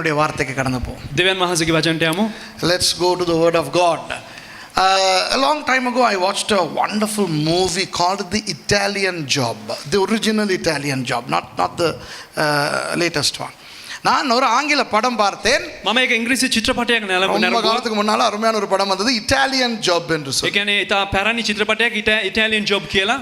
தேவனுடைய வார்த்தைக்கு கடந்து போவோம். දෙවියන් වහන්සේගේ වචනට යමු. Let's go to the word of God. A long time ago I watched a wonderful movie called The Italian Job, the original Italian Job, not the latest one. நான் ஒரு ஆங்கில படம் பார்த்தேன். මම ඒක ඉංග්‍රීසි චිත්‍රපටයක් ரொம்ப காலத்துக்கு முன்னால அருமையான ஒரு படம் வந்தது, இட்டாலியன் ஜாப் என்று சொல்லி. ඒ කියන්නේ ඊට පැරණි චිත්‍රපටයක් ඉටාලියන් ජොබ් කියලා.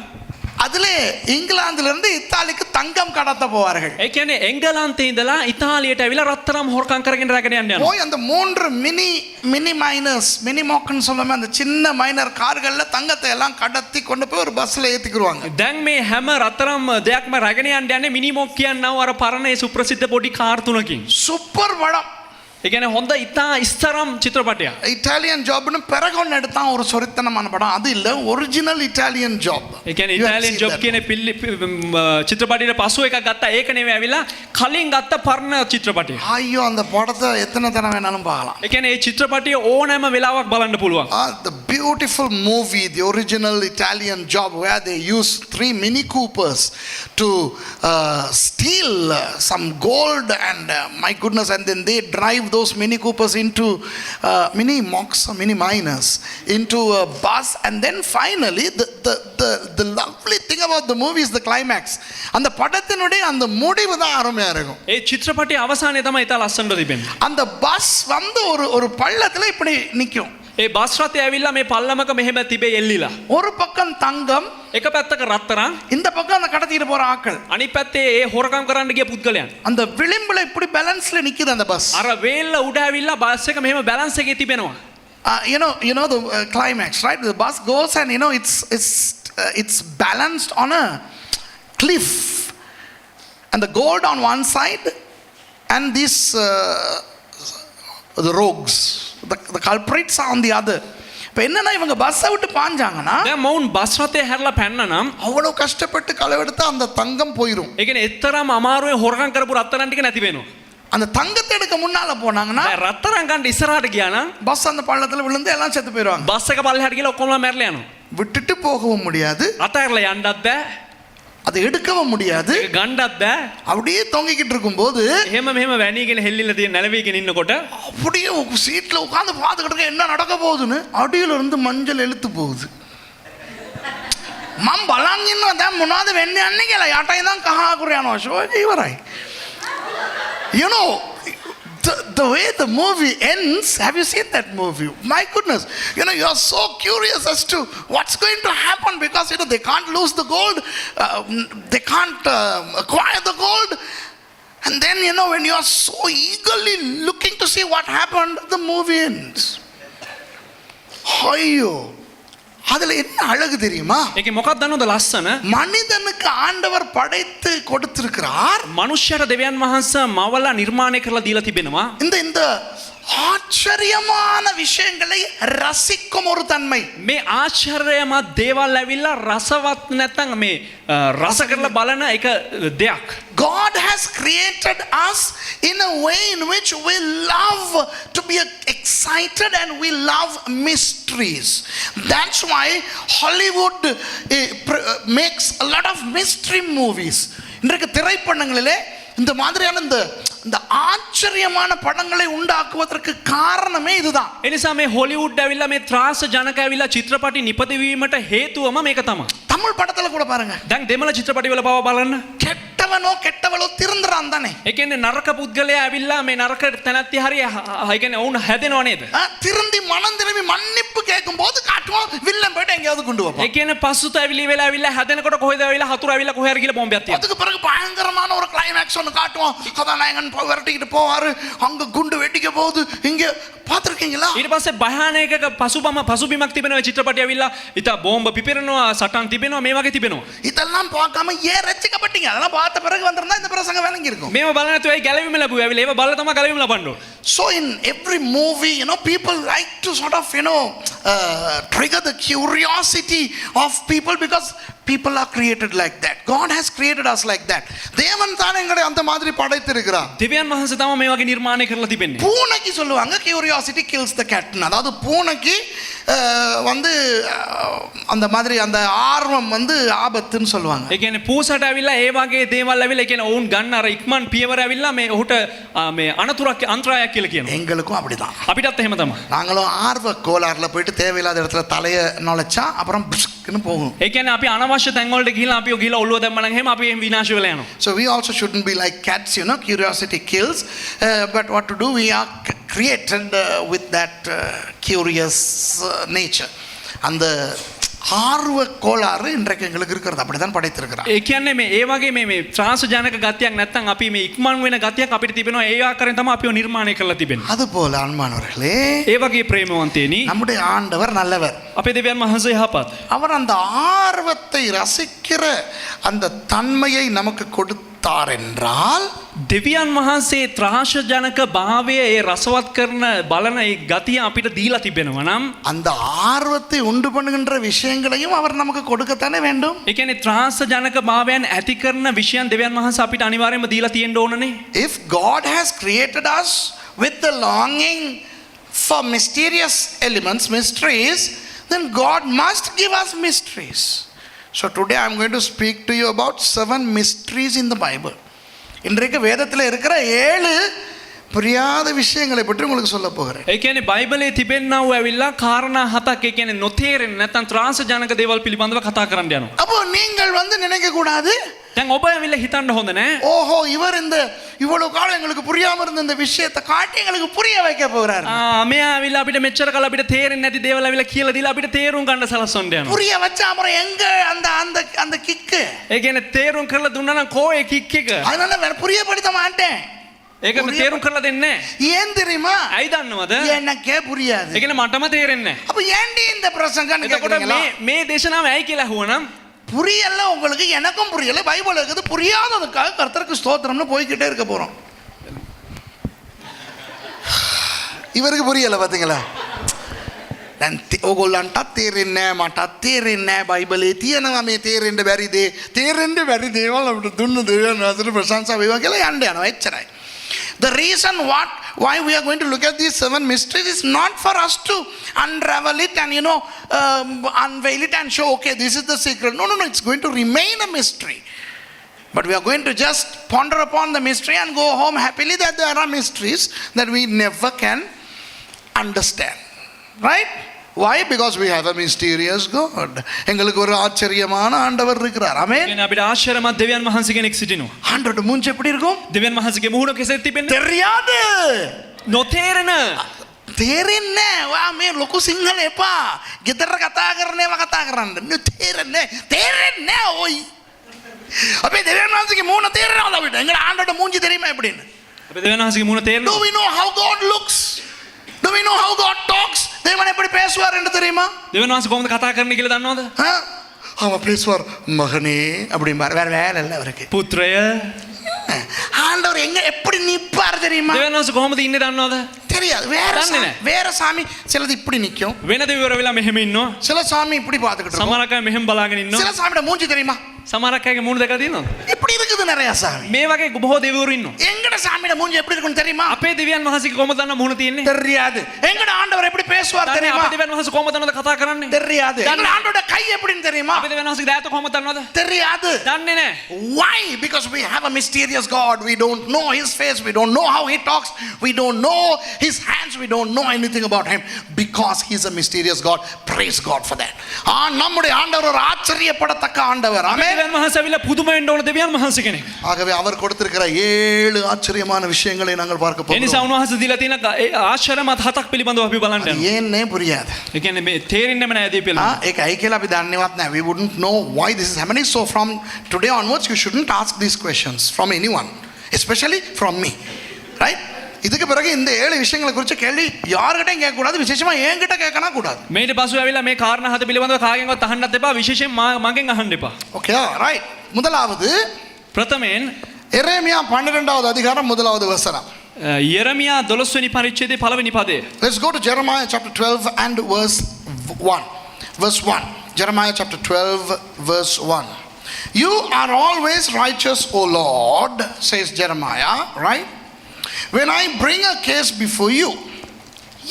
அதிலே இங்கிலாந்திலிருந்து இத்தாலிக்கு தங்கம் கடத்த போவார்கள். ඒ කියන්නේ එංගලන්තේ ඉඳලා ඉතාලියට ඇවිල්ලා රත්තරම් හොරකම් කරගෙන රැගෙන යන්න යනවා. போய் அந்த 3 மினி மைனர்ஸ், மினி மோக்கன் சொல்லுமே, அந்த சின்ன மைனர் கார்கள்ல தங்கத்தை எல்லாம் கடத்தி கொண்டு போய் ஒரு பஸ்ல ஏத்திக்குவாங்க. දැන් මේ හැම රත්තරම් දෙයක්ම රැගෙන යන්න යන්නේ මිනිමොක් කියනව අර පරණ ඒ සුප්‍රසිද්ධ පොඩි කාර් තුනකින්. சூப்பர் படம். ඒ කියන්නේ හොඳ ඉතා ඉස්තරම් චිත්‍රපටයක්. இட்டாலியன் ஜாப்னு பிறகு ஒன்று எடுத்தான் ஒரு சொரித்தனமான படம். அது இல்ல, ஒரிஜினல் இட்டாலியன் ஜாப். ඒ කියන්නේ ඉතාලියන් ජොබ් කියන චිත්‍රපටයේ පසු එකක් ගත්තා. ඒක නෙවෙයි ඇවිල්ලා කලින් ගත්ත පරණ චිත්‍රපටය. ஐயோ, அந்த படத்தை எத்தனை தடவை வேணாலும் பார்க்கலாம். ඒ කියන්නේ මේ චිත්‍රපටය ඕනෑම වෙලාවක් බලන්න පුළුවන්. The beautiful movie, the original Italian Job, where they use 3 Mini Coopers to steal some gold and my goodness, and then they drive those Mini Coopers into mini mocks, mini miners into a bus, and then finally the lovely thing about the movie is the climax. அந்த படத்தினுடைய அந்த முடிவு தான் அருமையா இருக்கும். ඒ චිත්‍රපටයේ අවසානයේ තමයි ඉතා ලස්සනට තිබෙන්නේ. அந்த பஸ் வந்து ஒரு பள்ளத்துல இப்படி நிக்கும். ඒ බස් රථය ඇවිල්ලා මේ පල්ලමක මෙහෙම තිබේ එල්ලිලා. ஒரு பக்கம் தங்கம், එක පැත්තක රත්තරන්, இந்த பக்கம் அந்த கடத்திட்டு போற ஆட்கள். අනිත් පැත්තේ ඒ හොරකම් කරන්න ගිය පුද්ගලයන්. அந்த விளிம்புல இப்படி பேலன்ஸ்ல நிக்குது அந்த பஸ். අර වේල්ල උඩ ඇවිල්ලා බස් එක මෙහෙම බැලන්ස් එකේ තිබෙනවා. You know the climax, right? The bus goes and it's balanced on a cliff, and the gold on one side and these the rogues, the culprits are on the other. இப்போ என்னன்னா இவங்க பஸ்ஸை விட்டு பாஞ்சாங்கன்னா දැන් මවුන් bus රථය හැරලා පැන්න නම් அவ்வளவு கஷ்டப்பட்டு களவெடுத்து அந்த தங்கம் போயிடும். ඒ කියන්නේ එතරම් අමාරුවේ හොරකම් කරපු රත්තරන් ටික නැති වෙනවා. அந்த தங்கத்தை எடுக்க முன்னால போனாங்கன்னா දැන් රත්තරන් ගන්න ඉස්සරහට ගියා නම් பஸ் அந்த பள்ளத்துல விழுந்து எல்லாம் செத்து போயிடுவாங்க. බස් එක පල්ලෙහාට ගිහලා ඔක්කොම මැරලා යනවා. விட்டுட்டு போகவும் முடியாது, අතහැරලා යන්නත් බෑ, அதை எடுக்கவும் முடியாது. ඒක ගන්නත් බෑ. அப்படியே தொங்கிக்கிட்டு இருக்கும்போது එහෙම මෙහෙම වැණීගෙන හෙල්ලිලා තියෙන නැලවිගෙන ඉන්නකොට அப்படியே சீட்ல உட்கார்ந்து பார்த்துக்கிட்டு இருக்க என்ன நடக்க போகுதுன்னு அடியில இருந்து மஞ்சள் எழுத்து போகுது. මම බලන් ඉන්නවා දැන් මොනවද වෙන්නේ යන්නේ කියලා. යටයි නම් කහ අකුර යනවා. ෂෝ එක ඉවරයි. You know, the way the movie ends, have you seen that movie? My goodness, you know, you are so curious as to what's going to happen, because you know they can't lose the gold, they can't acquire the gold, and then you know when you are so eagerly looking to see what happened, the movie ends. Ayyo, அதுல என்ன அழகு தெரியுமா? ඒකේ මොකක්ද දන්නවද ලස්සන? மனிதனுக்கு ஆண்டவர் படைத்து கொடுத்திருக்கிறார். මනුෂ්‍යයට දෙවියන් වහන්සේ මවලා නිර්මාණය කරලා දීලා තිබෙනවා. இந்த ஆச்சரியமான விஷயங்களை ரசிக்கும் ஒரு தன்மை. මේ ආශ්චර්යමත් දේවල් ඇවිල්ලා රසවත් නැත්නම් මේ රස කරලා බලන එක දෙයක්. God has created us in a way in which we love to be excited and we love mysteries. That's why Hollywood makes a lot of mystery movies. இன்றைக்கு திரைப்படங்களிலே இந்த மாதிரியான இந்த ஆச்சரியமான படங்களை உண்டாக்குவதற்கு காரணமே இதுதான். එනිසා මේ හොලිවුඩ් ඇවිල්ලා මේ ත්‍රාස ජනක ඇවිල්ලා චිත්‍රපටි නිපදවීමට හේතුවම මේක තමයි. தமிழ் படத்துல கூட பாருங்க. දැන් දෙමළ චිත්‍රපටි වල පව බලන්න. கெட்டவனோ கெட்டவளோ திருந்துறான் தானே. ඒ කියන්නේ නරක පුද්ගලයා ඇවිල්ලා මේ නරක තැනැත්ති හරිය ඒ කියන්නේ වුණ හැදෙනව නේද? திருந்தி மனம் திரும்பி மன்னிப்பு கேட்கும்போது காட்டுவோம் வில்லன் போய்ட்டு எங்கயாவது கொண்டு வைப்போம். ඒ කියන්නේ පසුතැවිලි වෙලා ඇවිල්ලා හැදෙනකොට කොහෙද ඇවිල්ලා හතුරු ඇවිල්ලා කොහේ හරි ගිහලා බෝම්බයක් තියනවා. அதுக்கு பிறகு பயங்கரமான ஒரு கிளைமாக்ஸ் ஒன்னு காட்டுவோம். கதாநாயகன் விரட்டிக்கிட்டு போவாரு, அங்க குண்டு வெடிக்க போகுது. இங்க பாத்திருக்கீங்களா? ඊට පස්සේ භයානක පසුබිමක් තිබෙනවා චිත්‍රපටය ඇවිල්ලා ඉතින් බෝම්බ පිපිරෙනවා, සටන් තිබෙනවා, මේ වගේ තිබෙනවා. இதெல்லாம் பார்க்காம ஏன் ரட்சிக்கப்பட்டீங்க? அதெல்லாம் பார்த்த பிறகு வந்திருந்தா இந்த பிரசங்கம் விளங்கி இருக்கும். මේව බලන නැතුව ඒ ගැලවීම ලැබුවා. ඇවිල්ලා ඒව බලලා තමයි ගැලවීම ලබන්න ඕන. So in every movie, you know, people like to sort of, you know, trigger the curiosity of people, because people are created like that. God has created us like that. தேவன் தான் எங்களை அந்த மாதிரி படைத்திருக்கிறார். දෙවියන් වහන්සේ තමයි මේ වගේ නිර්මාණය කරලා තිබෙන්නේ. பூனைக்கு சொல்லுவாங்க curiosity kills the cat. அதாவது பூனைக்கு வந்து அந்த மாதிரி அந்த ஆர்வம் வந்து ஆபத்துன்னு சொல்லுவாங்க. ඒ කියන්නේ පූසට ඇවිල්ලා ඒ වගේ දේවල් ඇවිල්ලා ඒ කියන්නේ ඔවුන් ගන්න අර ඉක්මන් පියවර ඇවිල්ලා මේ ඔහුට මේ අනතුරක් අන්තරායක් කියලා කියනවා. எங்களுக்கும் அப்படிதான். අපිටත් එහෙම තමයි. நாங்களும் ஆர்வ கோளாறுல போயிட்டு தேவையில்லாத இடத்துல தலையை நுழைச்சா அப்புறம் புஷ்க்குன்னு போகும். ඒ කියන්නේ අපි අනවශ්‍ය තැන් වලට ගිහිල්ලා අපි ගිහිල්ලා ඔළුව දැම්ම නම් එහෙම අපි එහෙම විනාශ වෙලා යනවා. So we also shouldn't be like cats, curiosity kills. But what to do? We are created with that curious nature. அந்த ஆர்வ கோளாறு இன்றைக்கு எங்களுக்கு இருக்கிறது. அப்படிதான் படைத்திருக்கிறார். ඒ කියන්නේ මේ ඒ වගේ මේ ත්‍රාසජනක ගතියක් නැත්නම් අපි මේ ඉක්මන් වෙන ගතියක් අපිට තිබෙනවා. ඒ ආකාරයෙන් තමයි අපිව නිර්මාණය කරලා තිබෙන්නේ. அதுபோல அன்பானவர்களே, ඒ වගේ ප්‍රේමවන්තයනි நம்முடைய ஆண்டவர் நல்லவர். අපේ දෙවියන් වහන්සේ යහපත්. அவர் அந்த ஆர்வத்தை ரசிக்கிற அந்த தன்மையை நமக்கு கொடுத்தார் என்றால், දෙවියන් වහන්සේ ත්‍රාසජනක භාවය ඒ රසවත් කරන බලන ඒ ගතිය අපිට දීලා තිබෙනවා නම් அந்த ஆர்வத்தை உண்டு பண்ணுகின்ற விஷயங்களையும் அவர் நமக்கு கொடுக்கத்தானே வேண்டும். ඒ කියන්නේ ත්‍රාසජනක භාවයන් ඇති කරන විෂයන් දෙවියන් වහන්සේ අපිට අනිවාර්යයෙන්ම දීලා තියෙන්න ඕනනේ. If God has created us with the longing for mysterious elements, mysteries, then God must give us mysteries. So today I am going to speak to you about 7 mysteries in the Bible. இன்றைக்கு வேதத்தில் இருக்கிற 7 புரியாத விஷயங்களை பற்றி உங்களுக்கு சொல்ல போகிறேன். ඒ කියන්නේ බයිබලයේ තිබෙනා වූ ඇවිල්ලා කාරණා 7ක් ඒ කියන්නේ නොතේරෙන්නේ නැත්නම් ත්‍රාසජනක දේවල් පිළිබඳව කතා කරන්න යනවා. அப்போ நீங்கள் வந்து நினைக்க கூடாது, දැන් ඔබ ඇවිල්ලා හිතන්න හොඳ නෑ. ஓஹோ இவர் இந்த இவ்வளவு காலம் எங்களுக்கு புரியாம இருந்த இந்த விஷயத்தை காட்டி எங்களுக்கு புரிய வைக்க போறாரு. මෙයා ඇවිල්ලා අපිට මෙච්චර කාල අපිට තේරෙන්නේ නැති දේවල් ඇවිල්ලා කියලා දීලා අපිට තේරුම් ගන්න සලස්වන්න යනවා. புரிய வச்சா அப்புறம் எங்க அந்த அந்த அந்த கிக்கு? ඒ කියන්නේ තේරුම් කරලා දුන්නා නම් කෝ ඒ කික් එක. அதனால வேற புரியப்படுத்த மாட்டேன். ඒක තේරුම් කරලා දෙන්නේ නෑ. ஏன் தெரியுமா? ඇයි දන්නවද? எனக்கே புரியாது. ඒ කියන්නේ මටම තේරෙන්නේ නෑ. அப்ப ஏன்டி இந்த பிரசங்கன்னு එතකොට கேக்குறீங்களா? මේ දේශනාව ඇයි කියලා අහුවනම් புரியல உங்களுக்கு, எனக்கும் புரியல. பைபிள் இருக்குது, புரியாததுக்காக கர்த்தருக்கு ஸ்தோத்திரம்னு போய்கிட்டே இருக்க போறோம். இவருக்கு புரியல பாத்தீங்களா? ඕගොල්ලන්ට තේරෙන්නේ නැහැ, මට තේරෙන්නේ නැහැ. බයිබලයේ තියෙනවා මේ තේරෙන්න බැරි දේවල් අපිට දුන්න දෙවියන් වහන්සේට ප්‍රශංසා වේවා කියලා යන්න යනවා. එච්චරයි. The reason why we are going to look at these 7 mysteries is not for us to unravel it and unveil it and show, okay, this is the secret. No, it's going to remain a mystery. But we are going to just ponder upon the mystery and go home happily that there are mysteries that we never can understand. Right? Why? Because we have a mysterious God. எங்களுக்கு ஒரு ஆச்சரியமான ஆண்டவர் இருக்கிறார். ஆமென். කියන්නේ අපිට ආශ්චර්යමත් දෙවියන් වහන්සේ කෙනෙක් සිටිනවා. ஆண்டவருடைய மூஞ்சி எப்படி இருக்கும்? දෙවියන් වහන්සේගේ මුහුණ කෙසේද තිබෙන්නේ? தெரியாது. නොතේරෙන. තේරෙන්නේ නැහැ. මේ ලොකු සිංහල එපා. ගෙදර කතා කරන්නේම කතා කරන්න. තේරෙන්නේ ඔයි. අපේ දෙවියන් වහන්සේගේ මූණ තේරෙනවද අපිට? එංගල ආண்டவருடைய மூஞ்சி தெரியுமா எப்படின்னு? අපේ දෙවියන් වහන්සේගේ මුහුණ තේරෙනවා. Do we know how God looks? Do we know how God talks? தேவன் எப்படி பேசுவார் என்று தெரியுமா? දෙවියන් වහන්සේ කොහොමද කතා කරන්නේ කියලා දන්නවද? அவன் பேசுவார், மகனே அப்படிம்பார். வேற வேலை இல்லை அவருக்கு. පුත්‍රය. ஆண்டவர் எங்க எப்படி நிப்பார் தெரியுமா? දෙවියන් වහන්සේ කොහොමද ඉන්නේ දන්නවද? தெரியாது. வேற சாமி சிலது இப்படி நிக்கும், වෙන දෙවිවරු වෙලා මෙහෙම ඉන්නවා. சில சாமி இப்படி பார்த்துக்கிட்டு இருக்கும், සමහරක් අය මෙහෙම බලාගෙන ඉන්නවා. சில சாமியோட மூஞ்சி தெரியுமா? සමහරක් අයගේ මුහුණ දැකලා තියෙනවද? இப்படி இருக்குது நிறைய சாமி. මේ වගේ බොහෝ දෙවිවරු ඉන්නවා. எங்கட சாமியோட மூஞ்சி எப்படி இருக்குன்னு தெரியுமா? අපේ දෙවියන් වහන්සේගේ කොහොමද දන්න මුහුණ තියෙන්නේ? தெரியாது. எங்கட ஆண்டவர் எப்படி பேசுவார் தெரியுமா? අපේ දෙවියන් වහන්සේ කොහොමද දන්නවද කතා කරන්නේ? தெரியாது. எங்கட ஆண்டவரோட கை எப்படின்னு தெரியுமா? අපේ දෙවියන් වහන්සේගේ දෑත කොහොමද දන්නවද? தெரியாது. දන්නේ නැහැ. Why? Because we have a mysterious God. We don't know his face, we don't know how he talks, we don't know his hands, we don't know anything about him, because he's a mysterious God. Praise God for that. நம்முடைய ஆண்டவர் ஒரு ஆச்சரியப்படத்தக்க ஆண்டவர். ஆமென். දෙවියන් වහන්සේ අවිලා පුදුම වෙන්න ඕන දෙවියන් වහන්සේ කෙනෙක්. ஆகவே அவர் கொடுத்திருக்கிற 7 ஆச்சரியமான விஷயங்களை நாங்கள் பார்க்க ඒ போகிறோம். නිසා උන්වහන්සේ දීලා තියෙන ආශ්චර්යමත් 7ක් පිළිබඳව අපි බලන්න යනවා. ஏன்னே புரியாது. ඒ කියන්නේ මේ තේරෙන්නේම නැහැ දේ පිළිබඳව. ඒක ඇයි කියලා අපි දන්නේවත් නැහැ. We wouldn't know why this is happening. So from today onwards you shouldn't ask these questions from anyone, especially from me. Right? இதுக்கு பிறகு இந்த 7 விஷயங்களை குறித்து கேள்வி யார்கிட்டயும் கேட்க கூடாது, விசேஷமா என்கிட்ட கேட்கணும் கூடாது. මේට පසු ඇවිල්ලා මේ කාරණා 7 පිළිබඳව කාගෙන්වත් අහන්නත් එපා, විශේෂයෙන් මගෙන් අහන්න එපා. Okay right. முதலாவது ප්‍රථමයෙන් எரேமியா 12வது அதிகாரம் 1வது வசனம். යෙරමියා 12 වෙනි පරිච්ඡේදයේ 1 වෙනි පදය. Let's go to Jeremiah chapter 12 and verse 1. Verse 1. Jeremiah chapter 12 verse 1. You are always righteous, O Lord, says Jeremiah, right? When I bring a case before you,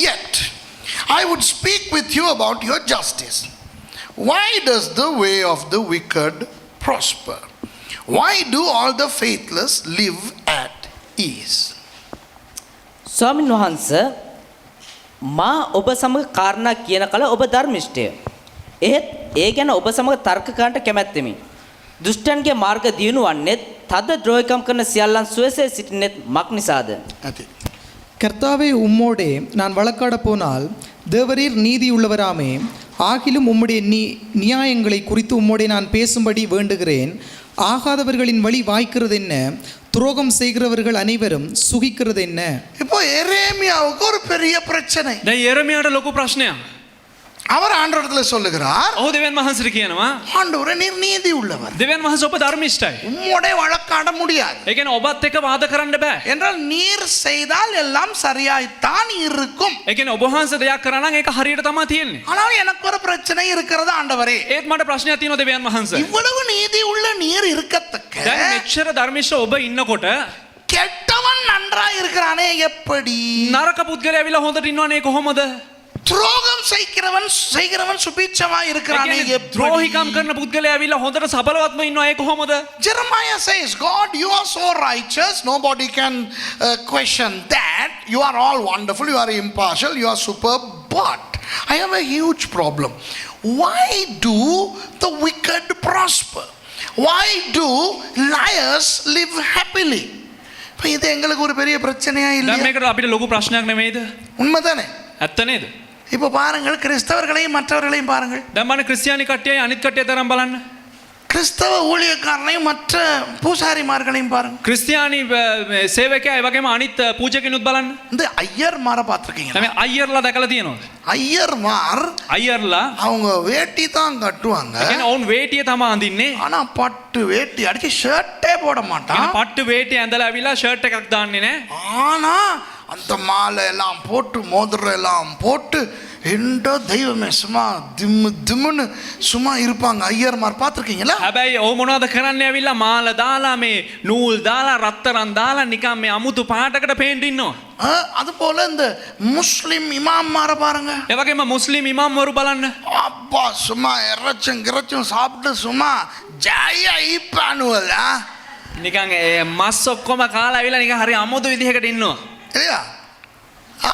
yet I would speak with you about your justice. Why does the way of the wicked prosper? Why do all the faithless live at ease? ස්වාමින් වහන්සේ මා ඔබ සමග කාරණා කියන කල ඔබ ධර්මිෂ්ඨය. එහෙත් ඒ ගැන ඔබ සමග තර්ක කරන්නට කැමැත්තෙමි. දුෂ්ටන්ගේ මාර්ග දියුණු වන්නේත් තද ද්‍රෝහිකම් කරන සියල්ලන් සුවසේ සිටින්නේත් මක් නිසාද? கர்த்தாவே உம்மோடே நான் வழக்காட போனால் தேவரீர் நீதி உள்ளவராமே. ஆகிலும் உம்முடைய நியாயங்களை குறித்து உம்மோடே நான் பேசும்படி வேண்டுகிறேன். ஆகாதவர்களின் வழி வாய்க்கிறது என்ன? துரோகம் செய்கிறவர்கள் அனைவரும் சுகிக்கிறது என்ன? இப்போ எரேமியாவுக்கு ஒரு பெரிய பிரச்சனை. දැන් එරමියාට ලොකු ප්‍රශ්නයක්. அவர் ஆண்டவரிடத்துல சொல்லுகிறார், ඔහු දෙවියන් වහන්සේට කියනවා ஆண்டவரே நீர் நீதி உள்ளவர், දෙවියන් වහන්සේ ඔබ ධර්මිෂ්ඨයි. உம்மோட வழக்காட முடியாது. ඒ කියන්නේ ඔබත් එක්ක වාද කරන්න බෑ. என்றால் நீர் செய்தால் எல்லாம் சரியாய்த்தான் இருக்கும். ඒ කියන්නේ ඔබ වහන්සේ දෙයක් කරා නම් ඒක හරියට තමයි තියෙන්නේ. ஆனால் எனக்கு ஒரு பிரச்சனை இருக்கிறது ஆண்டவரே. ඒත් මට ප්‍රශ්නයක් තියෙනවා දෙවියන් වහන්සේ. இவ்வளவு நீதி உள்ள நீர் இருக்கத்தக்க දැන් මෙච්චර ධර්මිෂ්ඨ ඔබ ඉන්නකොට கெட்டவன் நன்றாய் இருக்கிறானே எப்படி? නරක පුද්ගලයා ඇවිල්ලා හොඳට ඉන්නවනේ කොහොමද? துரோகம் செய்கிறவன் சுபீட்சமாய் இருக்கிறானே எப்படி? ද්‍රෝහිකම් කරන පුද්ගලයා ඇවිල්ලා හොඳට සබලවත්ම ඉන්නවා ඒ කොහොමද? Jeremiah says, God, you are so righteous, nobody can question that. You are all wonderful, you are impartial, you are superb, but I have a huge problem. Why do the wicked prosper? Why do liars live happily? இது எங்களுக்கு ஒரு பெரிய பிரச்சனையா இல்ல? දැන් මේකට අපිට ලොකු ප්‍රශ්නයක් නෙමෙයිද? உண்மைதானே? ඇත්ත නේද? இப்போ பாருங்கள், கிறிஸ்தவர்களையும் மற்றவர்களையும் பாருங்கள். දැන් මම ක්‍රිස්තියානි කට්ටියයි අනිත් කට්ටිය තරම් බලන්න. கிறிஸ்தவ ஊழியக்காரனையும் மற்ற பூசாரிமார்களையும் பாருங்க. ක්‍රිස්තියානි සේවකයා ඒ වගේම අනිත් පූජකිනුත් බලන්න. இந்த ஐயர்மார பார்த்திருக்கீங்க? දැන් අයියර්ලා දැකලා තියෙනවද? ஐயர்மார் අයියර්ලා அவங்க வேட்டி தான் கட்டுவாங்க. ඒ කියන්නේ ඔවුන් වේටිය තමයි අඳින්නේ. ஆனா பட்டு வேட்டி அடிச்சு ஷர்ட்டே போட மாட்டான். පට්ටු වේටිය ඇඳලා ඇවිල්ලා ෂර්ට් එකක් දාන්නේ නැහැ. ஆனா அந்த மாலை எல்லாம் போட்டு மோதிரம் எல்லாம் போட்டு எந்த தெய்வமே சும்மா திம்மு திம்முன்னு சும்மா இருப்பாங்க ஐயர்மார். பார்த்திருக்கீங்களா? හැබැයි ඔව් මොනවද කරන්නේ ඇවිල්ලා මාල දාලා මේ නූල් දාලා රත්තරන් දාලා නිකන් මේ අමුතු පාටකට පේන්න ඉන්නවා. அது போல இந்த முஸ்லிம் இமாம்மார பாருங்க. ඒ වගේම මුස්ලිම් ඉමාම්වරු බලන්න. அப்பா சும்மா இறைச்சும் சாப்பிட்டு சும்மா ஜாலியா ஈப்பானுவல. නිකන් මස් ඔක්කොම කාලා ඇවිල්ලා නිකන් හරි අමුතු විදිහකට ඉන්නවා. இல்லையா?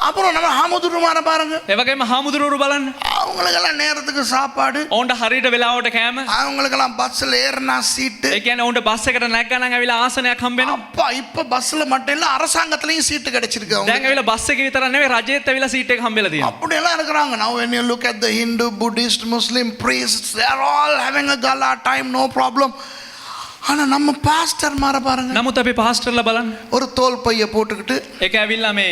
அப்புறம் நம்ம ஹாமுதுருமார பாருங்க. ඒ වගේම හාමුදුරුවරු බලන්න. அவங்களுக்கெல்லாம் நேரத்துக்கு சாப்பாடு, ඔවුන්ට හරියට වෙලාවට කෑම. அவங்களுக்கெல்லாம் பஸ்ல ஏறினா சீட்டு. ඒ කියන්නේ ඔවුන්ට බස් එකට නැග්ගා නම් ඇවිල්ලා ආසනයක් හම්බ වෙනවා. அப்பா இப்ப பஸ்ல மட்டும் இல்ல அரசாங்கத்திலயும் சீட்டு கிடைச்சிருக்கு දැන් அவங்களுக்கு. ඇවිල්ලා බස් එකේ විතරක් නෙවෙයි රජයේත් ඇවිල්ලා සීට් එක හම්බෙලා තියෙනවා. அப்படி எல்லாம் இருக்கிறாங்க. Now when you look at the Hindu, Buddhist, Muslim priests, they are all having a gala time, no problem. ஆனா நம்ம பாஸ்டர் மார பாருங்க. නමුත් අපි පාස්ටර්ලා බලන්න. ஒரு தோல் பைய போட்டுக்கிட்டு ඒක ඇවිල්ලා මේ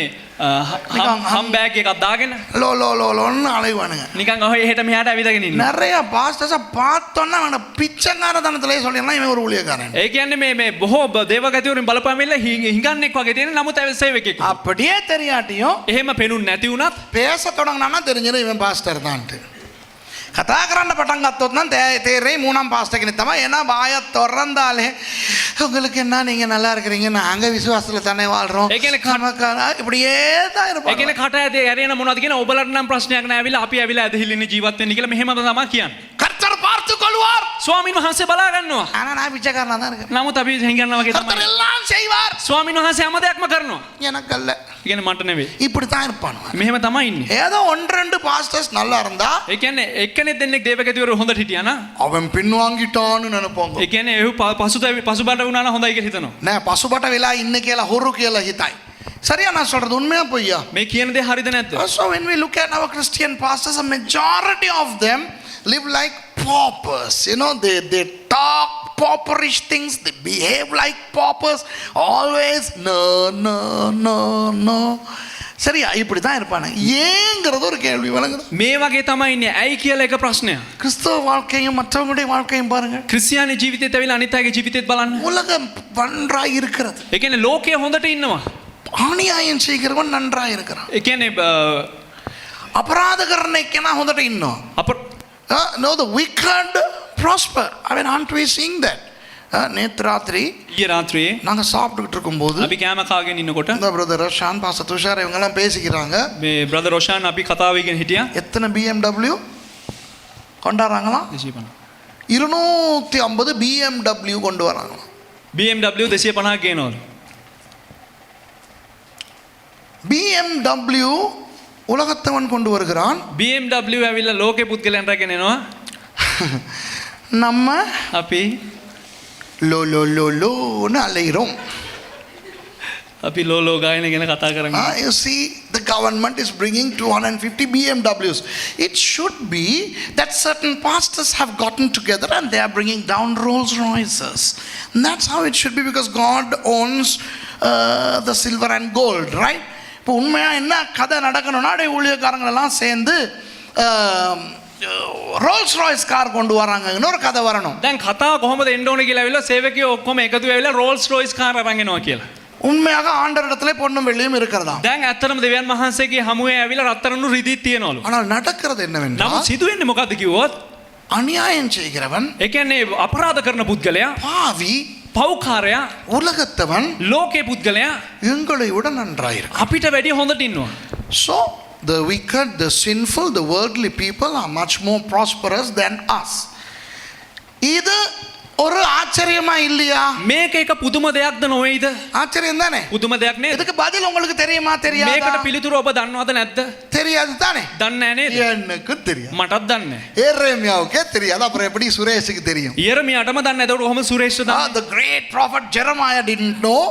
හම් බෑග් එකක් දාගෙන லோ லோ லோ லோன்னு அலைவானுங்க. නිකන් ඔහේ එහෙට මෙහාට ඇවිදගෙන ඉන්නවා. நிறைய பாஸ்டர்ஸ பார்த்தோன்னா அவன பிச்சைக்காரத்தனத்திலே சொல்லிடலாம் இவன் ஒரு ஊழியக்காரன். ඒ කියන්නේ මේ බොහෝ දේවගතිවරුන් බලපෑමෙල්ල හිඟන්නෙක් වගේ තියෙන නමුත් ඇවිත් සේවකෙක්. அப்படியே தெரியாட்டியும் එහෙම පෙනුන්නේ නැති වුණත් பேச தொடங்கினான்னா தெரிஞ்சிடும் இவன் பாஸ்டர் தான்ட்டு. කතා කරන්න පටන් ගත්තොත් නම් තේරෙයි மூணாம் பாஸ்டர் කෙනෙක් තමයි. ஏன்னா வாயை திறந்தாலே உங்களுக்கு என்ன, நீங்க நல்லா இருக்கிறீங்க, நாங்க விசுவாசத்துல தானே வாழ்றோம், ඒ කියන්නේ இப்படியே தான் ඒ இருப்பாங்க. කියන්නේ කට ඇදේ ඇරෙන මොනවද කියන ඔබලට නම් ප්‍රශ්නයක් නෑ ඇවිල්ලා අපි ඇවිල්ලා ඇදහිල්ලන්නේ ජීවත් වෙන්න කියලා මෙහෙම තමයි කියන්නේ. கர்த்தர் பார்த்து கொள்வார். ස්වාමීන් වහන්සේ බලා ගන්නවා. ஆனா நான் பிச்சைக்காரனா தான் இருக்கேன். නමුත් අපි හිඟන්නා වගේ கர்த்தர் තමයි. எல்லாம் செய்வார். ස්වාමීන් වහන්සේ හැම දෙයක්ම කරනවා. எனக்கு அல்ல. ඒ කියන්නේ මට නෙවෙයි. இப்படி தான் இருப்பானுங்க. මෙහෙම තමයි ඉන්නේ. ஏதோ ஒன்று ரெண்டு பாஸ்டர்ஸ் நல்லா இருந்தா ඒ කියන්නේ එක්කෙනෙක් දෙන්නෙක් දේවගතිවරු හොඳට හිටියා නා. அவன் பின்வாங்கிட்டான்னு நினைப்பாங்க. ඒ කියන්නේ එහු පසුබට වුණා නම් හොඳයි කියලා හිතනවා. නෑ පසුබට වෙලා ඉන්න කියලා හොරු කියලා හිතයි. சரியா நான் சொல்றது உண்மையா பொய்யா? මේ කියන දේ හරිද නැද්ද? So when we look at our Christian pastors, a majority of them live like paupers. You know, they talk pauperish things, they behave like paupers, always no. சரியா இப்படி தான் இருப்பாங்க. ஏங்கிறது ஒரு கேள்வி வழங்குது. මේ වගේ තමයි ඉන්නේ. ඇයි කියලා එක ප්‍රශ්නයක්. கிறிஸ்தவ வாழ்க்கையும் மற்றவங்களுடைய வாழ்க்கையும் பாருங்க. ක්‍රිස්තියානි ජීවිතේත් ඇවිල්ලා අනිත් අයගේ ජීවිතේත් බලන්න. உலகம் நன்றாய் இருக்கிறது. ඒ කියන්නේ ලෝකයේ හොඳට ඉන්නවා. அநியாயம் செய்கிறவன் நன்றாய் இருக்கிறான். ඒ කියන්නේ අපරාධ කරන එක්කෙනා හොඳට ඉන්නවා. No, the wicked prosper. I mean, aren't we seeing that? நேற்று ராத்திரி ඊයේ රාත්‍රියේ நாங்கள் சாப்பிட்டுக்கிட்டு இருக்கும்போது අපි කෑම කාගෙන ඉන්නකොට இந்த பிரதர் ஷான் பாச துஷார் இவங்கெல்லாம் பேசிக்கிறாங்க. මේ බ්‍රදර් රොෂාන් අපි කතා වෙගෙන හිටියා. எத்தனை BMW கொண்டாடுறாங்களாம்? 250 BMW கொண்டு வராங்களாம். BMW 250 ගේනවලු. BMW உலகத்தவன் கொண்டு வருகிறான். BMW ඇවිල්ලා ලෝකේ පුද්ගලයන් රැගෙන එනවා. நம்ம අපි லோன்னு அலைகிறோம். අපි ලෝලෝ ගායන ගැන කතා කරන්නේ. You see, the government is bringing 250 BMWs. It should be that certain pastors have gotten together and they are bringing down Rolls Royces. And that's how it should be, because God owns the silver and gold, right? இப்போ உண்மையாக என்ன கதை நடக்கணும்னா ஊழியக்காரங்களெல்லாம் சேர்ந்து Rolls Royce car கொண்டு வராங்க. இன்னொரு கதை வரணும். දැන් කතාව කොහොමද එන්න ඕනේ කියලා ඇවිල්ලා සේවකයෝ ඔක්කොම එකතු වෙලා රෝල්ස් රොයිස් කාර් අරන් එනවා කියලා. உண்மையாக ஆண்டவரிடத்திலே பொன்னும் வெள்ளியும் இருக்கிறதா? දැන් ඇත්තටම දෙවියන් වහන්සේගේ හමුවේ ඇවිල්ලා රත්තරන්ු රිදීත් තියනවලු. ஆனால் நடக்கிறது என்னவென்றால், නමුත් සිදුවෙන්නේ මොකද්ද කිව්වොත් அநியாயம் செய்கிறவன், ඒ කියන්නේ අපරාධ කරන පුද්ගලයා, பாவி, පව්කාරයා, உலகத்தவன் ලෝකේ පුද්ගලයා எங்களை விட நன்றாயிருக்கும். අපිට වැඩිය හොඳට ඉන්නවා. So the wicked, the sinful, the worldly people are much more prosperous than us. இது ஒரு ஆச்சரியமா இல்லையா? මේක එක පුදුම දෙයක්ද නොවේද? ஆச்சரியம் தானே? පුදුම දෙයක් නේද? இதுக்கு பதில் உங்களுக்கு தெரியுமா தெரியாதா? මේකට පිළිතුර ඔබ දන්නවද නැද්ද? தெரியாது தானே? දන්නේ නැහැ නේද? எனக்கு தெரியும். මටත් දන්නේ නැහැ. எரேமியாவுக்கே தெரியாது, அப்புறம் எப்படி சுரேஷுக்கு தெரியும்? යෙරමියාටම දන්නේ නැහැ. ඒකට කොහොම සුරේෂ්ට දන්නේ? The great prophet Jeremiah didn't know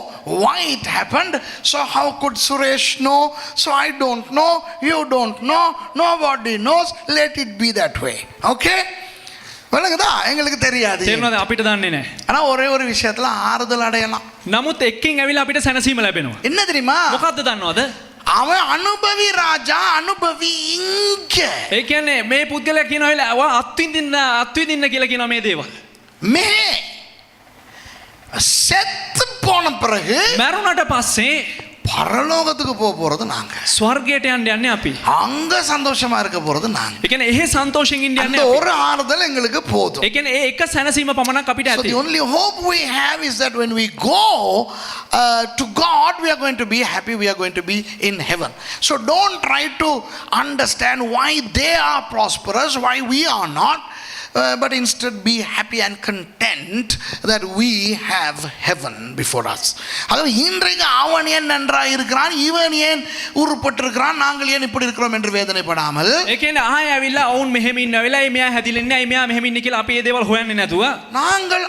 why it happened, so how could Suresh know? So I don't know, you don't know, nobody knows, let it be that way. Okay? வணங்கதா, எங்களுக்கு தெரியாது. තේරෙනවද? අපිට දන්නේ නැහැ. ஆனா ஒரே ஒரு விஷயத்துல ஆறுதல் அடையலாம். නමුත් එක්කින් ඇවිල්ලා අපිට සැනසීම ලැබෙනවා. என்ன தெரியுமா? මොකද්ද දන්නවද? அவன் அனுபவி ராஜா, அனுபவி இங்க. ඒ කියන්නේ මේ පුද්ගලයා කියනවා වෙලාව අත්විඳින්න කියලා කියනවා මේ දේවල්. மே செத்து போன பிறகு මරුණට පස්සේ பரலோகத்துக்கு போக போறது நாங்க. ස්වර්ගයට යන්න යන්නේ අපි. அங்க சந்தோஷமா இருக்க போறது நாங்க. ඒ කියන්නේ එහෙ සන්තෝෂෙන් ඉන්න அந்த යන්නේ අපි. ஒரு ஆறுதல் எங்களுக்கு போதும். ඒ කියන්නේ ඒ එක සැනසීම පමණක් අපිට So ඇති. the only hope we have is that when we go to God, we are going to be happy, we are going to be in heaven. So don't try to understand why they are prosperous, why we are not. But instead be happy and content that we have heaven before us. அதாவது இன்றைக்கு அவன் ஏன் நன்றாக இருக்கிறான், இவன் ஏன் உருப்பட்டிருக்கிறான், நாங்கள் ஏன் இப்படி இருக்கிறோம் என்று வேதனைப்படாமல், ඒ කියන්නේ ආයෙ ඇවිල්ලා ඔවුන් මෙහෙම ඉන්නවා වෙලා එයා හැදිලෙන්නේ නැහැ, මෙයා මෙහෙම ඉන්නේ කියලා අපි මේ දේවල් හොයන්නේ නැතුව நாங்கள்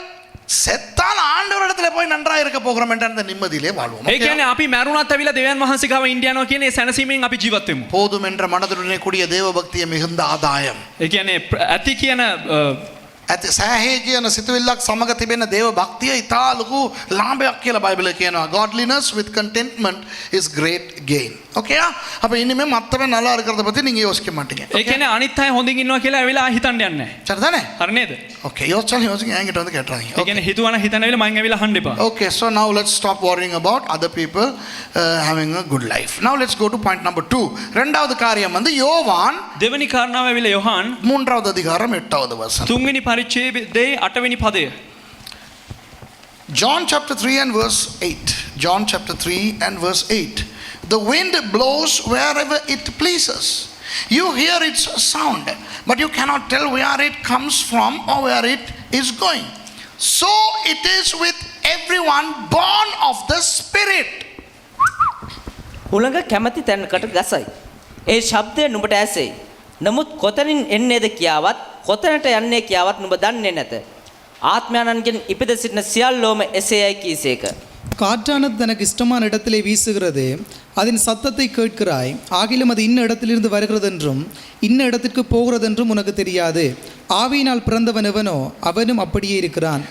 செத்தால் ஆண்டவரிடத்தில் போய் நன்றாக இருக்க போகிறோம் என்ற அந்த நிம்மதியிலே வாழ்வோம். ඒ කියන්නේ අපි මරුණත් ඇවිල්ලා දෙවියන් වහන්සේ ගාව ඉන්න යනවා කියන ඒ සැනසීමෙන් අපි ජීවත් වෙමු. போதும் என்ற மனதுடனே கூடிய தேவ பக்தியை மிகுந்த ஆதாயம். ඒ කියන්නේ ඇති කියන ඇති සෑහේ කියන සිතුවිල්ලක් සමග තිබෙන දේව භක්තිය ඉතා ලොකු ලාභයක් කියලා බයිබලයේ කියනවා. Godliness with contentment is great gain. Okay? அப்ப இனிமே மத்தவன் நல்லா இருக்கிறத பத்தி நீங்க யோசிக்க மாட்டீங்க. ඒ කියන්නේ අනිත් අය හොඳින් ඉන්නවා කියලා ඇවිල්ලා හිතන්න යන්නේ නැහැ. சரிதானே? හරි නේද? ஓகே, யோசிங்க என்கிட்ட வந்து கேட்றாதீங்க. ඒ කියන්නේ හිතුවන හිතන ඇවිල්ලා මං ඇවිල්ලා අහන්න එපා. Okay, so now let's stop worrying about other people having a good life. Now let's go to point number 2. இரண்டாவது காரியம் வந்து யோவான் දෙවෙනි කාරණාව ඇවිල්ලා යොහන් 3வது அதிகாரம் 8வது வசனம். තුන්වෙනි පරිච්ඡේදයේ 8වෙනි පදය. John chapter 3 and verse 8. John chapter 3 and verse 8. The wind blows wherever it pleases. You hear its sound, but you cannot tell where it comes from or where it is going. So it is with everyone born of the Spirit. උලඟ කැමැති තැනකට ගසයි. ඒ ශබ්දය නුඹට ඇසෙයි. නමුත් කොතනින් එන්නේද කියාවත් කොතැනට යන්නේ කියාවත් නුඹ දන්නේ නැත. ආත්මයන්ගෙන් ඉපද සිටින සියල්ලෝම එසේයයි කීසේක. காற்றானது தனக்கு இஷ்டமான இடத்திலே வீசுகிறது, அதன் சத்தத்தை கேட்கிறாய், ஆகிலும் அது இன்ன இடத்திலிருந்து வருகிறதென்றும் இன்ன இடத்திற்கு போகிறதென்றும் உனக்கு தெரியாது. ஆவியினால் பிறந்தவன் எவனோ அவனும் அப்படியே இருக்கிறான்.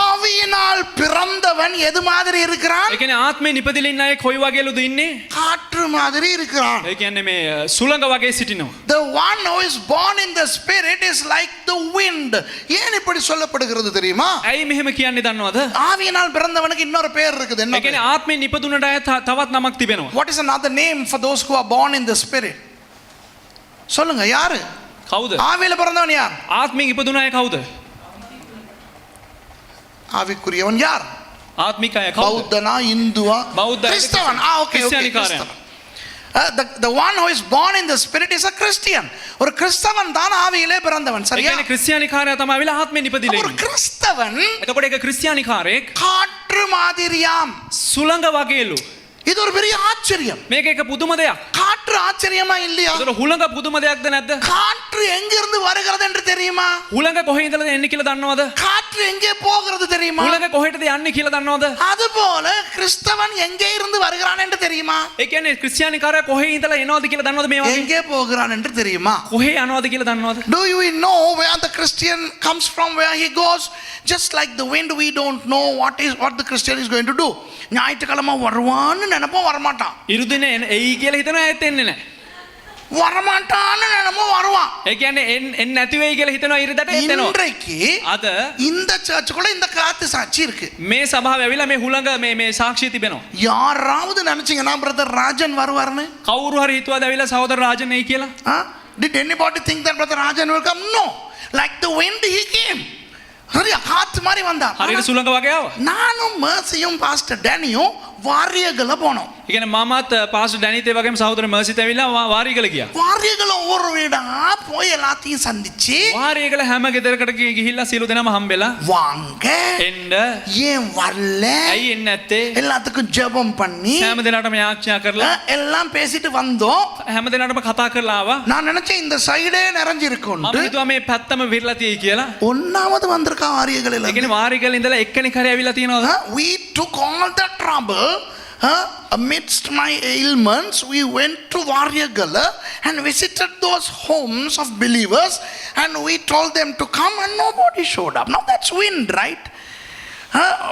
ஆவியினால் பிறந்தவன் எது மாதிரி இருக்கிறான்? ඒ කියන්නේ ආත්මේ නිපදිලා ඉන්න අය කොයි වගේලුද ඉන්නේ? காற்று மாதிரி இருக்கிறான். ඒ කියන්නේ මේ සුළඟ වගේ සිටිනවා. The one who is born in the Spirit is like the wind. ஏன் இப்படி சொல்லப்படுகிறது தெரியுமா? ඇයි මෙහෙම කියන්නේ දන්නවද? ஆவியினால் பிறந்தவனுக்கு இன்னொரு பேர் இருக்குது. என்ன? ඒ කියන්නේ ආත්මේ නිපදුනට අය තවත් නමක් තිබෙනවා. What is another name for those who are born in the Spirit? சொல்லுங்க, யாரு? කවුද? ஆவியில பிறந்தவன் யார்? ආත්මික ඉපදුන අය කවුද? ஆவிக்குரியவன் யார்? ආත්මික අය කවුද? பௌத்தனா, இந்துவா, பௌத்த, கிறிஸ்தவன். Okay, கிறிஸ்டியானிக்காரன். the one who is born in the spirit is a Christian. ஒரு கிறிஸ்தவன் தான் ஆவியிலே பிறந்தவன். ඒ சரியா? කියන්නේ ක්‍රිස්තියානිකාරයා තමයි ආවිලා ආත්මෙන් ඉපදිලා ஒரு ඉන්නේ. கிறிஸ்தவன் එතකොට ඒක ක්‍රිස්තියානිකාරයෙක් காற்று மாதிரியாம். සුළඟ වගේලු. இது ஒரு பெரிய ஆச்சரியம். මේක එක පුදුම දෙයක්. காற்று ஆச்சரியமா இல்லையா? ඒතර හුළඟ පුදුම දෙයක්ද නැද්ද? காற்று எங்கிருந்து வருகிறது என்று தெரியுமா? හුළඟ කොහේ ඉඳලාද එන්නේ කියලා දන්නවද? காற்று எங்கே போகிறது தெரியுமா? හුළඟ කොහෙටද යන්නේ කියලා දන්නවද? அதுபோல கிறிஸ்தவன் எங்கே இருந்து வருகிறான் என்று தெரியுமா? ඒ කියන්නේ ක්‍රිස්තියානිකාරයා කොහේ ඉඳලා එනවද කියලා දන්නවද මේ වගේ? எங்கே போகிறான் என்று தெரியுமா? කොහේ යනවද කියලා දන්නවද? Do you know where the Christian comes from, where he goes? Just like the wind, we don't know what the Christian is going to do. ஞாயிற்றுக்கிழமை வருவான்னு நினைப்போம், வரமாட்டான். ඉරුදිනේ එයි කියලා හිතනවා ඇත් එන්නේ නැහැ. வரமாட்டான்னு நினைப்போம், வருவான். ඒ කියන්නේ එන්නේ නැති වෙයි කියලා හිතනවා ඉරිදට එතනවා. இன்றைக்கு අද இந்த சர்ச்சுக்குள்ள இந்த காத்து சாட்சி இருக்கு. මේ සභාව ඇවිල්ලා මේ හුළඟ මේ சாட்சிය තිබෙනවා. யாராவது நினைச்சீங்கன்னா பிரதர் ராஜன் வருவார்னு? කවුරු හරි හිතුවද ඇවිල්ලා සහෝදර රාජන් එයි කියලා? Did anybody think that brother Rajan will come? No. Like the wind he came. சரியா, காத்து மாதிரி வந்தார். හරියට සුළඟ වගේ ආවා. நானும் மர்சியும் பாஸ்டர் டேனியும் வாரியகளை போனோம். ඒ කියන්නේ මමත් පාස්ටර් ඩැනිත් ඒ වගේම සහෝදර මර්සිත් ඇවිල්ලා වාරියකල ගියා. வாரியகளை ஒரு வீடா போய் எல்லாத்தையும் சந்திச்சு, වාරියකල හැම ගෙදරකට ගිහිල්ලා සියලු දෙනාම හම්බෙලා வாங்க, එන්න ஏன் வரல, ඇයි එන්නේ නැත්තේ? எல்லாத்துக்கும் ஜெபம் பண்ணி හැම දෙනාටම යාඥා කරලා எல்லாம் பேசிட்டு வந்தோம். හැම දෙනාටම කතා කරලා ආවා. நான் நினைச்சேன் இந்த சைடே நிறைஞ்சிருக்கும். මම හිතුවා මේ පැත්තම විරලා තියෙයි කියලා. ஒன்னாவது வந்திருக்கா வாரியகளில். ඒ කියන්නේ වාරියකල ඉඳලා එක්කෙනෙක් හරි ඇවිල්ලා තියෙනවද? We took all the trouble. Amidst my ailments, we went to Varyagala and visited those homes of believers, and we told them to come, and nobody showed up. Now that's wind, right?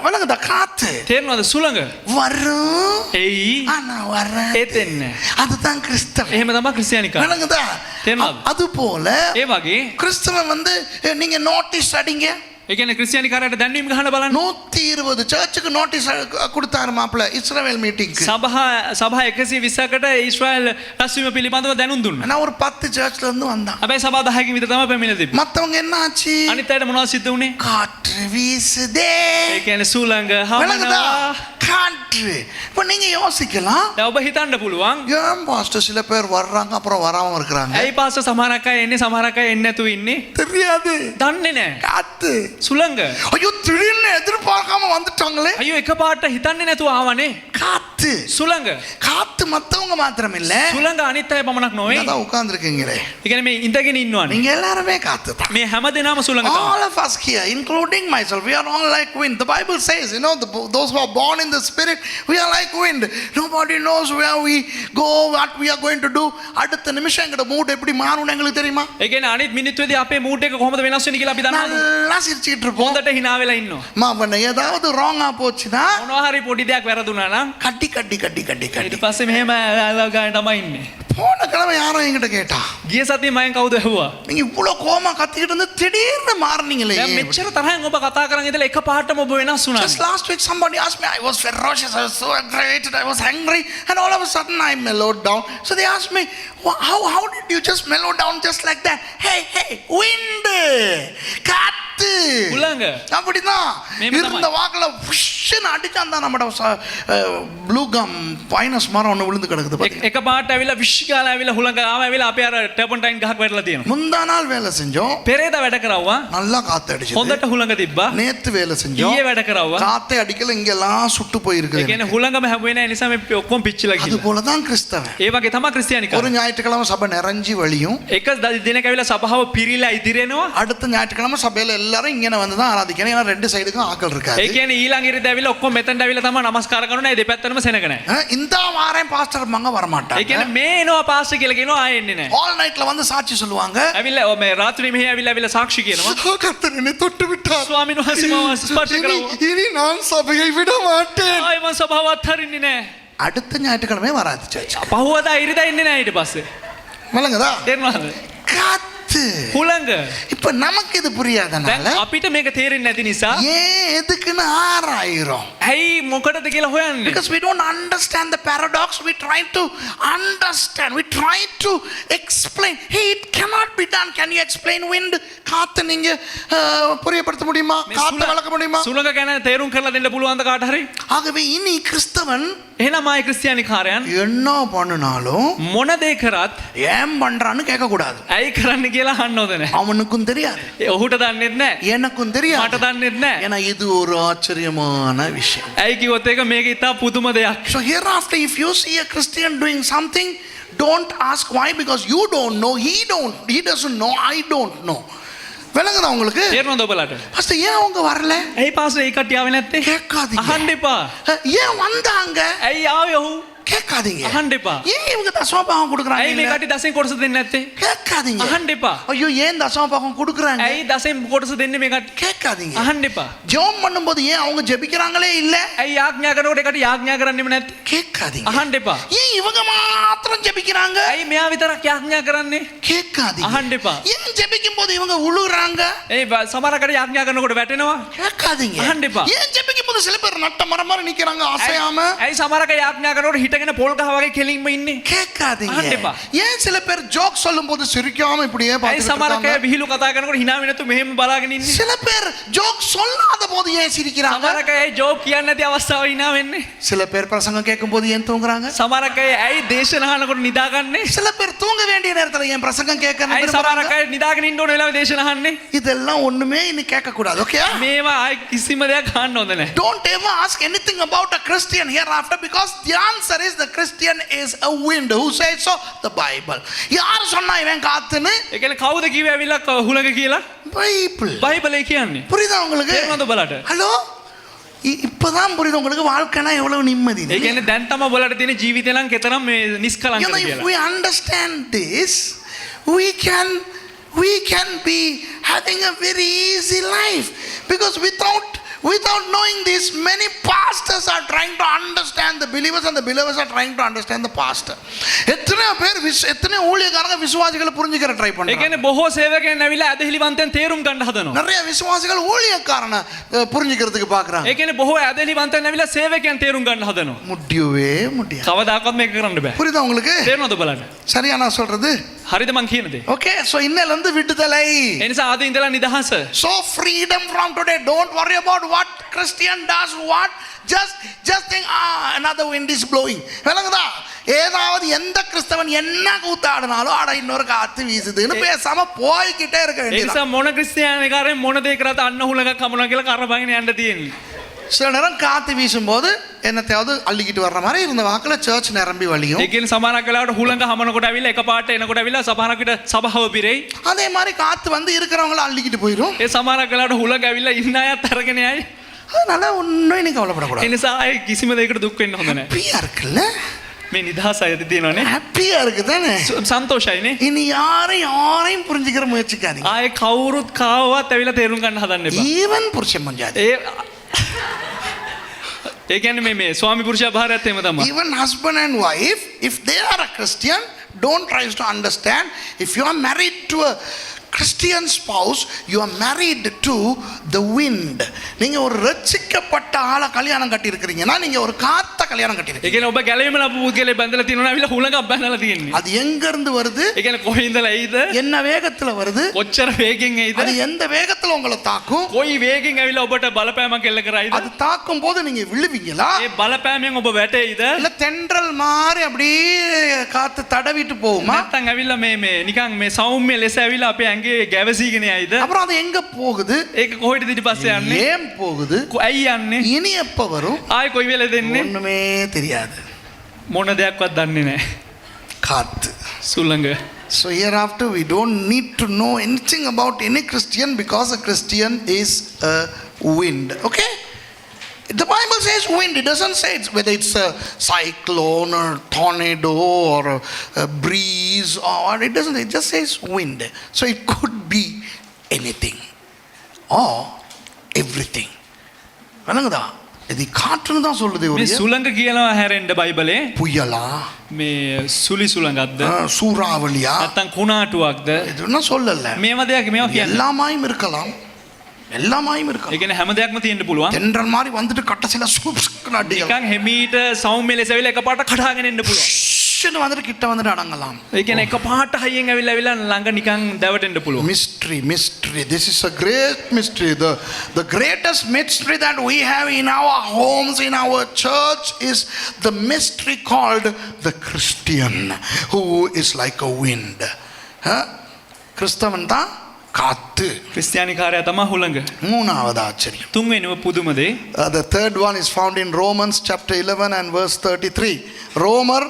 வலங்கடா காத்து. තේරෙනවද සුළඟ? வரும். එයි ஆனா வர. ඒත් එන්නේ. அதுதான் கிறிஸ்தவன். එහෙම තමයි ක්‍රිස්තියානිකා. வலங்கடா. තේරෙනවද? அது போல ඒ වගේ கிறிஸ்தவன் வந்து நீங்க நோட்டீஸ் அடிங்க. ඒ කියන්නේ ක්‍රිස්තියානිකාරයට දැන්වීම ගහන්න බලන්න. 120 சர்ச்சுக்கு நோட்டீஸ் கொடுத்தாரு மாப்ள இஸ்ரவேல் மீட்டிங்க்கு. සභා 120කට ඊශ්‍රායල් රැස්වීම පිළිබඳව දැනුම් දුන්නා. நான் ஒரு 10 சர்ச்ல இருந்து வந்தான். හැබැයි සභා 10කින් විතර තමයි පැමිණලා තිබ්බේ. மத்தவங்க என்ன ஆச்சு? අනිත් අයට මොනවද සිද්ධ වුනේ? காற்று வீசுதே. ඒ කියන්නේ සුළඟ விளங்குதா? හමනවා. காற்று. இப்போ நீங்க யோசிக்கலாம், දැන් ඔබ හිතන්න පුළුවන් ஏன் பாஸ்டர் சில பேர் வர்றாங்க அப்புறம் வராம இருக்கிறாங்க? ඇයි පාස්ටර් සමහරක් අය එන්නේ සමහරක් අය එන්නේ නැතුව ඉන්නේ? தெரியாது. දන්නේ නැහැ. காத்து. සුළඟ. ஐயோ, திடீர்னு எதிர்பார்க்காம வந்துட்டாங்களே. අයියෝ එකපාරට හිතන්නේ නැතුව ආවනේ. காத்து. සුළඟ. காத்து மத்தவங்க மாத்திரம் இல்ல, සුළඟ අනිත් අය පමණක් නොවේ. அதான் உட்கார்ந்துருக்கீங்களே, ඒ කියන්නේ මේ ඉඳගෙන ඉන්නවනේ. நீங்க எல்லாருமே காத்து தான். මේ හැම දෙනාම සුළඟ තමයි. All of us here, including myself, we are all like wind. The Bible says, those who are born in the spirit, we are like wind. Nobody knows where we go, what we are going to do. அடுத்த நிமிஷம் எங்கட mood எப்படி மாறும்னு எங்களுக்கு தெரியுமா? ඒ කියන්නේ අනිත් මිනිත්තුවේදී අපේ මූඩ් එක කොහොමද වෙනස් වෙන්නේ කියලා අපි දන්නවද? நல்லா சிரிச்சிட்டு இருப்போம். හොඳට hina වෙලා ඉන්නවා. மாவன ஏதாவது ராங்கா போச்சுன்னா මොනවා හරි පොඩි දෙයක් වැරදුනා නම් கட்டி கட்டி கட்டி கட்டி ඊට கட்டி. පස්සේ මෙහෙම ගාන තමයි ඉන්නේ. போன கிழமை யாரும் என்கிட்ட கேட்டா, ගිය සතියේ මම කවුද ඇහුවා? நீங்க இவ்வளவு கோமா கத்திக்கிட்டு இருந்து திடீர்னு மாறுனீங்களே. දැන් මෙච්චර තරහෙන් ඔබ කතා කරන් ඉඳලා එකපාරටම ඔබ වෙනස් වුණා. Just last week somebody asked me, I was ferocious, I was so aggravated, I was angry, and all of a sudden I mellowed down. So they asked me, how did you just mellow down just like that? Hey, wind, காத்து. உலங்க. அப்படிதான் இருந்த வாக்குல புஷ்ன்னு அடிச்சான் தான் நம்மட blue come Pinus மரம் ஒன்று விழுந்து கிடக்குது. එකපාරට ඇවිල්ලා විශ් ගාලා ඇවිල්ලා හුලඟ ආව ඇවිල්ලා අපේ අර ටර්පන්ටයින් ගහක් වැටලා තියෙනවා. முந்தா நாள் வேலை செஞ்சோம், පෙරේද වැඩ කරවුවා. நல்லா காத்து அடிச்சது. හොඳට හුලඟ තිබ්බා. நேத்து வேலை செஞ்சோம், ඊයේ වැඩ කරවුවා. காத்தே அடிக்கல, இங்கெல்லாம் சுட்டு போயிருக்குது. ඒ කියන්නේ හුලඟම හැමුවේ නැහැ නිසා මේ ඔක්කොම පිච්චිලා அது ගිහිල්ලා. போல தான் கிறிஸ்தவன். ඒ වගේ තමයි ක්‍රිස්තියානිකා. ஒரு ஞாயிற்றுக்கிழமை சபை நிறைஞ்சி வழியும், එක දිනක ඇවිල්ලා සභාව පිරීලා ඉදිරියනවා. அடுத்த ஞாயிற்றுக்கிழமை சபையில எல்லாரும் இங்கே வந்து தான் ஆராதிக்கணும். ஏன்னா ரெண்டு சைடுக்கும் ஆக்கள் இருக்காது. ඒ කියන්නේ ඊළඟ ඉරිද ඇවිල්ලා ඔක්කොම මෙතනට ඇවිල්ලා තමයි නමස්කාර කරනවා. ඒ දෙපැත්තටම සෙනග නැහැ. இந்த வாரம் பாஸ்டர் மங்க வர ඒ மாட்டாங்க. කියන්නේ මේ එනවා පාස්ටර් කියලා කියනවා ආයෙ එන්නේ නැහැ. ஆல் நைட்ல வந்து சாட்சி சொல்லுவாங்க. ඇවිල්ලා මේ රාත්‍රියේ මෙහි ඇවිල්ලා සාක්ෂි කියනවා. கர்த்தர் என்னை தொட்டு விட்டார். ස්වාමීන් වහන්සේ මාව ස්පර්ශ කරනවා. இனி நான் சபையை விட மாட்டேன். ආයෙ මම සභාව අත්හරින්නේ නැහැ. அடுத்த ஞாயிற்றுக்கிழமை வராது சர்ச். පහුවදා ඉරිදා එන්නේ නැහැ ඊට පස්සේ. விளங்குதா? තේරෙනවද? காத்து. හුලඟ. இப்ப நமக்கு இது புரியாதனால දැන් අපිට මේක තේරෙන්නේ නැති නිසා ஏன் எதுக்குன்னு ஆராயிரும். ඇයි මොකටද කියලා හොයන්නේ? Because we don't understand the paradox, we try to understand, we try to explain. Hey, it cannot be done. Can you explain wind? காத்து நீங்க புரியப்படுத்த முடியுமா? காத்து வளர்க்க முடியுமா? සුළඟ ගැන තේරුම් කරලා දෙන්න පුළුවන්ද කාට හරි? ஆகவே இனி கிறிஸ்தவன் එහෙනම් ආයේ ක්‍රිස්තියානි කාරයන් என்ன பண்ணினாலும் මොන දේ කරත් ஏன் பண்றான்னு கேட்க கூடாது. ඇයි කරන්න කියලා අහන්න ඕනේ නැහැ. அவனுக்கும் தெரியாது, ඔහුට දන්නෙත් නැහැ. எனக்கும் தெரியாது. මට දන්නෙත් නැහැ. ஏன்னா இது ஒரு ஆச்சரியமான விஷயம். ඇයි කිව්වොත් ඒක මේක ඉතා පුදුම දෙයක්. So hereafter if you see a Christian doing something, don't ask why, because you don't know, he doesn't know, I don't know. விளங்குதா உங்களுக்கு? තේරෙනවද ඔබලාට? பாஸ்டர் ஏன் அவங்க வரல ඇයි පාස්ටර් ඒ කට්ටිය ආවේ නැත්තේ? கேட்காதீங்க. අහන්න එපා. ஏன் வந்தாங்க ඇයි ආවේ ඔහු? கேட்காதீங்க. අහන්න එපා. ஏன் இவங்க தசமபாகம் கொடுக்குறாங்க ඇයි මේ இல்ல? කට්ටිය දසෙන් කොටස දෙන්නේ නැත්තේ? கேட்காதீங்க. අහන්න එපා. ஐயோ ஏன் தசமபாகம் கொடுக்குறாங்க ඇයි දසෙන් කොටස දෙන්නේ මේ කට්ටිය? கேட்காதீங்க. අහන්න එපා. ஜெபம் பண்ணும்போது ஏன் அவங்க ஜெபிக்கிறாங்களே இல்ல ඇයි යාඥා කරනකොට ඒකට යාඥා කරන්නෙම නැත්තේ? கேட்காதீங்க. අහන්න එපා. ஏன் இவங்க மாத்திரம் ஜெபிக்கிறாங்க ඇයි මෙයා විතරක් යාඥා කරන්නේ? கேட்காதீங்க. අහන්න එපා. ஏன் ஜெபிக்கும் போது இவங்க உழுறாங்க ඒ සමහරකට යාඥා කරනකොට වැටෙනවා. கேட்காதீங்க. அஹண்ட் எப்பா. ஏன் ஜெபிக்கும் போது சில பேர் நட்ட மரம் மாதிரி நிக்கிறாங்க அசையாம ඇයි සමහරක යාඥා කරනකොට හිටගෙන පොල් ගහ වගේ කෙලින්ම ඉන්නේ? கேட்காதீங்க. அஹண்ட் எப்பா. ஏன் சில பேர் ஜோக் சொல்லும் போது சிரிக்காம இப்படியே ඇයි பார்த்துட்டு සමහරක இருக்காங்க? විහිළු කතා කරනකොට hina වෙන්නේ නැතු මෙහෙම බලාගෙන ඉන්නේ? சில பேர் ஜோக் சொல்லாத போது ஏன் சிரிக்கிறாங்க? සමහරක ඇයි ජෝක් කියන්නේ නැති අවස්ථාව hina වෙන්නේ? சில பேர் பிரசங்கம் கேட்கும் போது ஏன் தூங்குறாங்க? සමහරක ඇයි දේශන අහනකොට නිදාගන්නේ? சில பேர் தூங்க வேண்டிய நேரத்துல ஏன் பிரசங்கம் கேட்கணும் ඇයි සමහරක අය නිදාගෙන ඉන්න ඕන වෙලාවෙ දේශන අහන්නේ? இதெல்லாம் ஒண்ணுமே இனி கேட்க கூடாது. ஓகே? මේවා ආයි කිසිම දෙයක් අහන්න හොඳ නැහැ. Don't ever ask anything about a Christian hereafter, because the answer is the Christian is a wind. Who says so? The Bible. யார் சொன்னா இவன் காத்துன்னு? ඒ කියන්නේ කවුද කිව්වේ ඇවිල්ලා හුලඟ කියලා? பைபிள். බයිබලේ කියන්නේ. புரியுதா உங்களுக்கு? තේරුණාද ඔබලාට? ஹலோ, இப்பதான் புரியுது உங்களுக்கு வாழ்க்கைனா எவ்வளவு நிம்மதி. ඒ කියන්නේ දැන් තමයි ඔබලාට තියෙන ජීවිතේ නම් කෙතරම් මේ නිස්කලංකද If කියලා. we understand this, we can be having a very easy life, because without knowing this, many pastors are trying to understand the believers and the believers are trying to understand the pastor. எத்தனை ஊழியக்காரங்க விசுவாசிகளை புரிஞ்சுக்கிற try ඒ பண்றாங்க. කියන්නේ බොහෝ සේවකයන් ඇවිල්ලා ඇදහිලිවන්තයන් තේරුම් ගන්න හදනවා. நிறைய விசுவாசிகள் ஊழியக்காரனை புரிஞ்சுக்கிறதுக்கு பார்க்கறாங்க. ඒ කියන්නේ බොහෝ ඇදහිලිවන්තයන් ඇවිල්ලා සේවකයන් තේරුම් ගන්න හදනවා. முடியவே முடியாது. කවදාකවත් මේක කරන්න බෑ. புரியுதா உங்களுக்கு? තේරුණාද ඔබලාට? சரியா நான் சொல்றது? හරිද මං කියන දේ? ஓகே, சோ இன்னையில இருந்து விடுதலை. ඒ නිසා ආද ඉඳලා නිදහස. So freedom from today. Don't worry about what Christian does, what just think another wind is blowing. விளங்குதா? ஏதாவது எந்த கிறிஸ்தவன் என்ன கூத்தாடினாலும் அட இன்னொரு காத்து வீசுதுன்னு பேசாம போய்கிட்டே இருக்க ඒ வேண்டியது. නිසා මොන ක්‍රිස්තියානිකාරයෙන් මොන දේ කරත් අන්න හුලඟක් හමුනා කියලා කරබගෙන යන්න තියෙන්නේ. சில நேரம் காத்து வீசும்போது என்னத்தையாவது அள்ளிக்கிட்டு வர்ற மாதிரி இருந்த வாக்குல சர்ச் நிரம்பி வழியும். ඒ කියන්නේ සමහරක් වෙලාවට හුලඟ හමනකොට ඇවිල්ලා එකපාරට එනකොට ඇවිල්ලා සමහරක් විට සභාව පිරෙයි. அதே மாதிரி காத்து வந்து இருக்கிறவங்கள அள்ளிக்கிட்டு போயிடும். ඒ සමහරක් වෙලාවට හුලඟ ඇවිල්ලා ඉන්න අයත් අරගෙන යයි. அதனால ஒன்னும் நீ கவலைப்படக்கூடாது. ඒ නිසා ආයේ කිසිම දෙයකට දුක් වෙන්න හොඳ නැහැ. ஹாப்பியா இருக்குல்ல? මේ නිදහස අයද තියෙනවනේ. ஹாப்பியா இருக்குதானே? සන්තෝෂයිනේ. இனி யாரையும் புரிஞ்சுக்கிற முயற்சிக்காதீங்க. ආයේ කවුරුත් කාවවත් ඇවිල්ලා තේරුම් ගන්න හදන්න එපා. ஈவன் புருஷன் மஞ்சாதி. ඒ කියන්නේ මේ ස්වාමි පුරුෂයා භාර්යාවත් එහෙම තමයි. Even husband and wife, if they are a Christian, don't try to understand. If you are married to a Christian spouse, you are married to the wind. நீங்க ஒரு ரட்சிக்கப்பட்ட ஆளை கல்யாணம் கட்டி இருக்கீங்கன்னா நீங்க ஒரு காத்த கல்யாணம் கட்டி ඒ இருக்கீங்க. කියන්නේ ඔබ ගැලවෙම ලබපු පුද්ගලයෙක් බඳලා තියෙනවා ඇවිල්ලා හුලඟක් බඳලා තියෙන්නේ. அது எங்க இருந்து வருது? ඒ කියන්නේ කොහේ ඉඳලා එයිද? என்ன வேகத்துல வருது? කොච්චර වේගෙන් එයිද? அது எந்த வேகத்துல உங்களை தாக்கும்? කොයි වේගෙන් ඇවිල්ලා ඔබට බලපෑමක් එල්ල කරයිද? அது தாக்கும் போது நீங்க விழுவீங்களா? ඒ බලපෑමෙන් ඔබ වැටෙයිද? இல்ல தென்றல் மாதிரி அப்படியே காத்து தடவிட்டு போகுமா? නැත්තම් ඇවිල්ලා මේ නිකන් මේ සෞම්‍ය ලෙස ඇවිල්ලා අපේ ඇඟේ ගැවසීගෙන යයිද? அப்புறம் அது எங்க போகுது? ඒක කොහෙටද ඊට පස්සේ යන්නේ? ஏன் போகுது? ඇයි යන්නේ? இனி எப்ப வரும்? ආයේ කොයි වෙලේද එන්නේ? ஒண்ணுமே தெரியாது. මොන දෙයක්වත් දන්නේ නැහැ. காத்து. සුළඟ. So hereafter we don't need to know anything about any Christian, because a Christian is a wind. Okay? The Bible says wind. It doesn't say whether it's a cyclone or tornado or a breeze, or it doesn't. It just says wind. So it could be anything or everything. விளங்குதா? இது காற்றுன்னு தான் சொல்லுது. මේ ஒரு සුළඟ කියනවා හැරෙන්න බයිබලේ. புயலா, මේ සුලි සුළඟක්ද? சூறாவளியா, නැත්තම් කුණාටුවක්ද? இதுன்னா சொல்லல. මේව දෙයක් මේවා කියන්නේ. எல்லாமாயும் இருக்கலாம். எல்லாமாயும் ඒ இருக்கலாம். කියන්නේ හැම දෙයක්ම තියෙන්න පුළුවන්. தென்றல் மாதிரி வந்துட்டு கட்டசில சூப்ஸ்க்கு அடிக்கலாம். නිකන් හෙමීට සෞම්‍ය ලෙස ඇවිල්ලා එකපාරට කඩාගෙන එන්න පුළුවන්. வந்துட்டு கிட்ட வந்துட்டு அடங்கலாம். ඒ කියන්නේ එකපාරට හයියෙන් ඇවිල්ලා ළඟ නිකන් දැවටෙන්න පුළුවන්. Mystery. This is a great mystery. The greatest mystery that we have in our homes, in our church, is the mystery called the Christian, who is like a wind. கிறிஸ்தவன் தான் காத்து. ක්‍රිස්තියානි කාර්යය තමයි හුළඟ. மூணாவது ஆச்சரியம். තුන්වෙනිව පුදුම දේ. The third one is found in Romans chapter 11 and verse 33. ரோமர்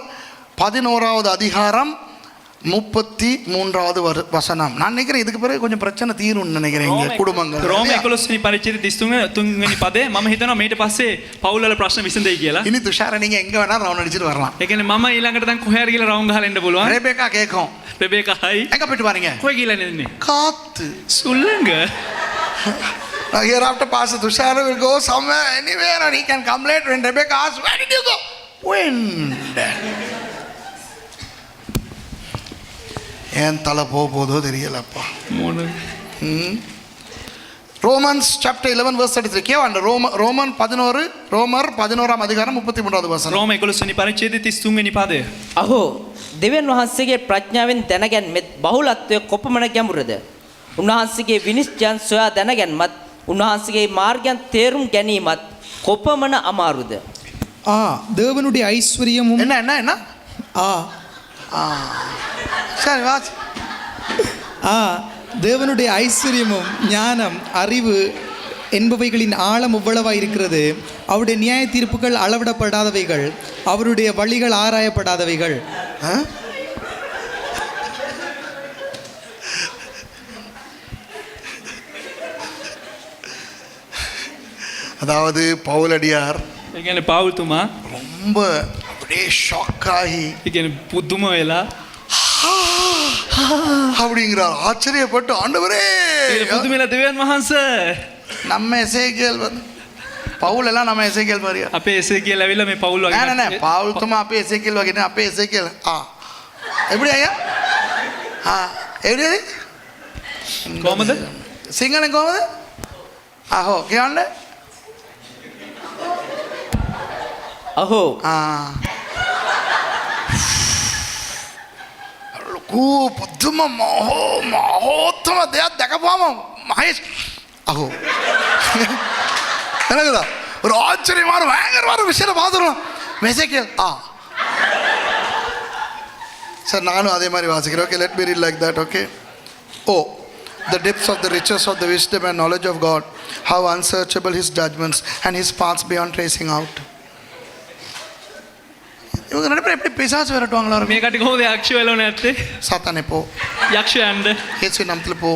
11வது அதிகாரம் 33வது வசனம். நான் நினைக்கிறேன் இதுக்கு பிறகு கொஞ்சம் பிரச்சனை தீரும்னு நினைக்கிறேன் இங்க குடும்பங்கள். රෝම 11 වෙනි පරිච්ඡේදය 33 වෙනි පදේ මම හිතනවා මේට පස්සේ පවුල් වල ප්‍රශ්න විසඳෙයි කියලා. இனி துஷார நீங்க எங்க வேணா ரவுண்ட் அடிச்சிட்டு வரலாம். ඒ කියන්නේ මම ඊළඟට දැන් කොහේ හරි ගිහලා රවුම් ගහලා එන්න පුළුවන්. ரெபேக்கா கேக்கும். රෙබේකා හයි. எங்க போயிட்டு வரீங்க? කොහේ ගිහලා ඉන්නේ? காத்து. සුළඟ. Hereafter Pastor Tushar will go somewhere, anywhere, and he can come later. When Rebecca asks, where did you go? Wind. ஏன் தலை போதோ தெரியலப்பா. ரோமன்ஸ் சாப்டர் 11 verse 33 கேவாண்ட ரோமர் 11ஆம் அதிகாரம் 33வது வசனம். රෝම 11 වෙනි පරිච්ඡේදය 33 වෙනි පදය. අහෝ දෙවියන් වහන්සේගේ ප්‍රඥාවෙන් දැනගැන්මෙත් බහුලත්වය කොපමණ ගැඹුරද? උන්වහන්සේගේ විනිශ්චයන් සොයා දැනගැන්මත් උන්වහන්සේගේ මාර්ගයන් තේරුම් ගැනීමත් කොපමණ අමාරුද? தேவனுடைய ஐஸ்வர்யமும் என்ன சரி வாசி. தேவனுடைய ஐஸ்வர்யமும் ஞானம் அறிவு என்பவைகளின் ஆழம் எவ்வளவாக இருக்கிறது. அவருடைய நியாய தீர்ப்புகள் அளவிடப்படாதவைகள், அவருடைய வழிகள் ஆராயப்படாதவைகள். அதாவது பவுலடியார் ඒ කියන්නේ පාවුල්තුමා ரொம்ப அப்படியே ஷாக் ஆகி ඒ කියන්නේ පුදුම වෙලා அப்படிங்கிறார். ஆச்சரியப்பட்டு ஆண்டவரே ඒ පුදුම වෙලා දෙවියන් වහන්සේ நம்ம எசேக்கியேல் வந்து பவுல் எல்லாம் நம்ம எசேக்கியேல் மாதிரியா? අපේ එසේකියල් ඇවිල්ලා මේ පවුල් වගේ නෑ පவுல் තුමා අපේ எசேக்கியேல் වගේ නේ. අපේ எசேக்கியேல் எப்படி ஐயா? எப்படி කොහමද? සිංහලෙන් කොහමද? අහෝ කියන්න. අහෝ ලොකු පුදුම මහෝත්තම දෙයක් දැකපුවාම මහේෂ් අහෝ எனக்குதா ஒரு ஆச்சரியமான பயங்கரமான விஷயத்தை பார்த்துருவோம். மெசேக்கியல் சார் நானும் அதே மாதிரி வாசிக்கிறேன். Okay, let me read like that. Okay. The depths of the riches of the wisdom and knowledge of God, how unsearchable his judgments and his paths beyond tracing out. இவங்க ரெண்டு பேரும் எப்படி பிசாசு விரட்டுவாங்களா? මේ කටි කොහොමද යක්ෂ වෙලෝ නැත්තේ? சாத்தானே போ, යක්ෂයන්ද இயேசுவின் நாமத்தில் போ,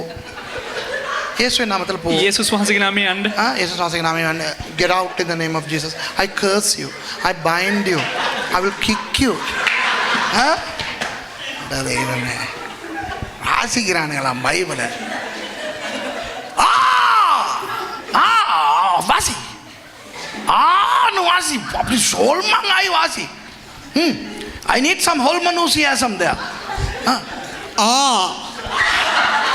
இயேசுவின் நாமத்தில் போ. යේසුස් වහන්සේගේ නාමයෙන් යන්න. இயேசு வாசிக்க நாமே வந்து get out in the name of Jesus. I curse you, I bind you, I will kick you. தெய்வமே வாசிக்கிறானுங்களா பைபிளை? வாசி வாசி அப்படி சொல்மாங்காய் வாசி. I need some holmanusiasm there.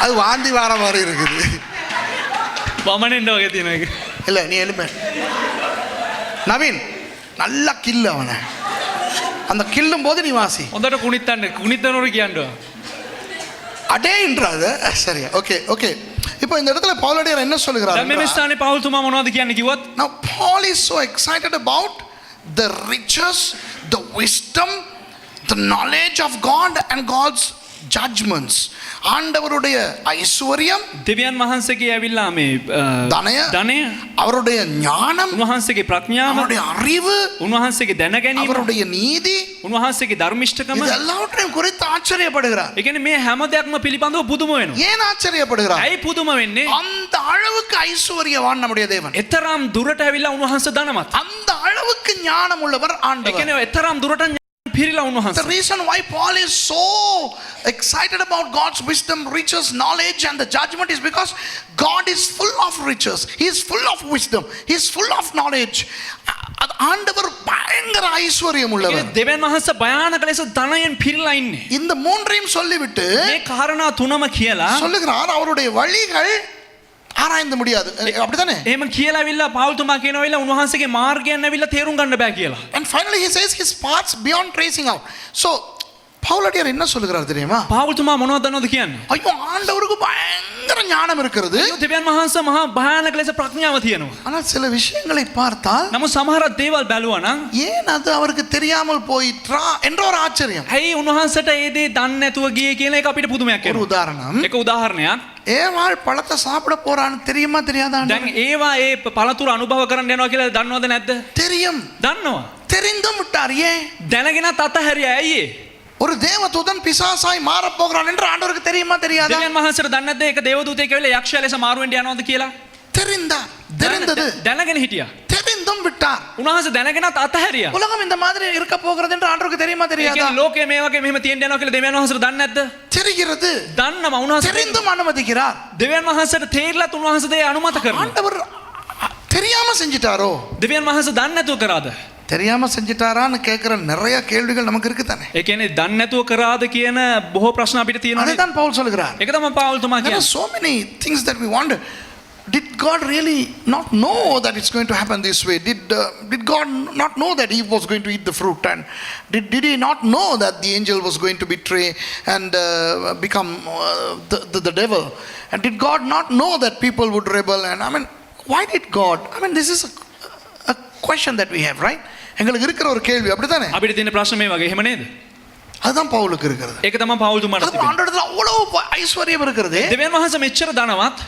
அது வாந்தி வார மாதிரி இருக்குது. වමනෙන්ද වගේ තියෙන එක. இல்லை நீ எழுப்ப நவீன் நல்லா கில்லு அவனை. அந்த கில்லும் போது நீ வாசி. හොඳට කුණිත්තන්න කුණිත්තනෝර කියන්න. அடேன்றாது. சரியா? Okay okay. இப்போ இந்த இடத்துல பவுலடியார் என்ன சொல்லுகிறார்? දැන් මේ ස්ථානේ පාවුල්තුමා මොනවද කියන්නේ කිව්වොත්? Now Paul is so excited about the riches, the wisdom, the knowledge of God and God's judgments. ஆண்டவருடைய ஐஸ்வர்யம், දෙවියන් වහන්සේගේ ඇවිල්ලා මේ ධනය, அவருடைய ஞானம், උන්වහන්සේගේ ප්‍රඥාව, அவருடைய அறிவு, උන්වහන්සේගේ දැනගැනීම, அவருடைய நீதி, උන්වහන්සේගේ ධර්මිෂ්ඨකම, இது எல்லாவற்றையும் குறித்து ஆச்சரியப்படுகிறார். ඒ කියන්නේ මේ හැම දෙයක්ම පිළිබඳව පුදුම වෙනවා. ஏன் ஆச்சரியப்படுகிறார்? ඇයි පුදුම වෙන්නේ? அந்த அளவுக்கு ஐஸ்வர்யவான் நம்முடைய தேவன். එතරම් දුරට ඇවිල්ලා උන්වහන්සේ ධනවත්. அந்த அளவுக்கு ஞானம் உள்ளவர் ඒ ஆண்டவர். කියන්නේ එතරම් දුරට පිරිලා The උන්වහන්සේ. reason why Paul is so excited about God's wisdom, riches, knowledge and the judgment is because God is full of riches. He is full of wisdom. He is full of knowledge. ஆண்டவர் பயங்கர ஐஸ்வர்யம் உள்ளவர். දෙවියන් වහන්සේ භයානක ලෙස ධනයෙන් පිරීලා ඉන්නේ. இந்த மூன்றையும் சொல்லிவிட்டு මේ කාරණා තුනම කියලා சொல்லுகிறார் அவருடைய வழிகள் ஆராய்ந்து முடியாது அப்படிதானே එහෙම කියලා ඇවිල්ලා පාවුල්තුමා කියනවිලා උන්වහන්සේගේ මාර්ගයන් ඇවිල්ලා තේරුම් ගන්න බෑ කියලා. and finally he says his paths beyond tracing out. So பவுலடியார் என்ன சொல்லுகிறார் தெரியுமா? පාවුල්තුමා මොනවද දන්නවද කියන්නේ? ஐயோ ஆண்டவருக்கு பயங்கர ஞானம் இருக்கிறது. දෙවියන් වහන්සේ මහා භයානක ලෙස ප්‍රඥාව තියෙනවා. ஆனால் சில விஷயங்களை பார்த்தால் නමුත් සමහර දේවල් බැලුවා නම් ஏன் அது அவருக்கு தெரியாமல் போயிற்றா என்ற ஒரு ஆச்சரியம். ඇයි උන්වහන්සේට ඒ දේ දන්නේ නැතුව ගියේ කියන එක අපිට පුදුමයක් ஒரு වෙනවා. உதாரணம், එක උදාහරණයක්. ஏவாள் பழத்தை சாப்பிட போறான்னு தெரியுமா தெரியாதா? දැන් ඒවා ඒ පළතුරු අනුභව කරන්න යනවා කියලා දන්නවද නැද්ද? தெரியும். දන්නවා. தெரிந்தும் விட்டார். ஏன்? දැනගෙනත් අතහැරියා. ඇයි ඒ? ஒரு தேவதூதன் பிசாசாய் மாறப் போகிறான் என்று ஆண்டவருக்கு தெரியுமா தெரியாதா? දෙවියන් වහන්සේට දන්නේ නැද්ද ඒක දේවදූතයෙක් ඇවිල්ලා යක්ෂයා ලෙස මාරු වෙන්න යනවද කියලා? தெரிந்தார். தெரிந்தது. දැනගෙන හිටියා. தெரிந்தும் விட்டார். උන්වහන්සේ දැනගෙනත් අතහැරියා. உலகம் இந்த மாதிரி இருக்க போகிறது என்று ஆண்டவருக்கு தெரியுமா ඒ தெரியாதா? කියන්නේ ලෝකයේ මේ වගේ මෙහෙම තියෙන්න යනවා කියලා දෙවියන් වහන්සේට දන්නේ නැද්ද? தெரிகிறது. දන්නවා. උන්වහන්සේ தெரிந்தும் அனுமதிக்கிறார். දෙවියන් වහන්සේට තේරිලත් උන්වහන්සේ දේ අනුමත කරනවා. ஆண்டவர் தெரியாம செஞ்சிட்டாரோ? දෙවියන් වහන්සේ දන්නේ නැතුව කරාද? தெரியாம செஞ்சிட்டாரான்னு கேட்கிற நிறைய கேள்விகள் நமக்கு இருக்கு தானே. ඒ කියන්නේ දන්නේ නැතුව කරාද කියන බොහෝ ප්‍රශ්න අපිට තියෙනවා. அதுதான் பவுல் சொல்லுகிறார். ඒක තමයි පාවුල්තුමා There are කියන්නේ. so many things that we wonder. Did God really not know that it's going to happen this way? Did God not know that Eve was going to eat the fruit? And did he not know that the angel was going to betray and become the devil? And did God not know that people would rebel? And I mean, why did God? I mean, this is a question that we have, right? எங்களுக்கு இருக்கிற ஒரு கேள்வி அப்படிதானே? අපිට තියෙන ප්‍රශ්න මේ වගේ. එහෙම නේද? அதுதான் பவுலுக்கு இருக்கிறது. ඒක තමයි පාවුල්තුමාට அது තිබෙන්නේ. ஆண்டவரிடத்துல அவ்வளவு ஐஸ்வர்யம் இருக்கிறது. දෙවියන් වහන්සේ මෙච්චර ධනවත්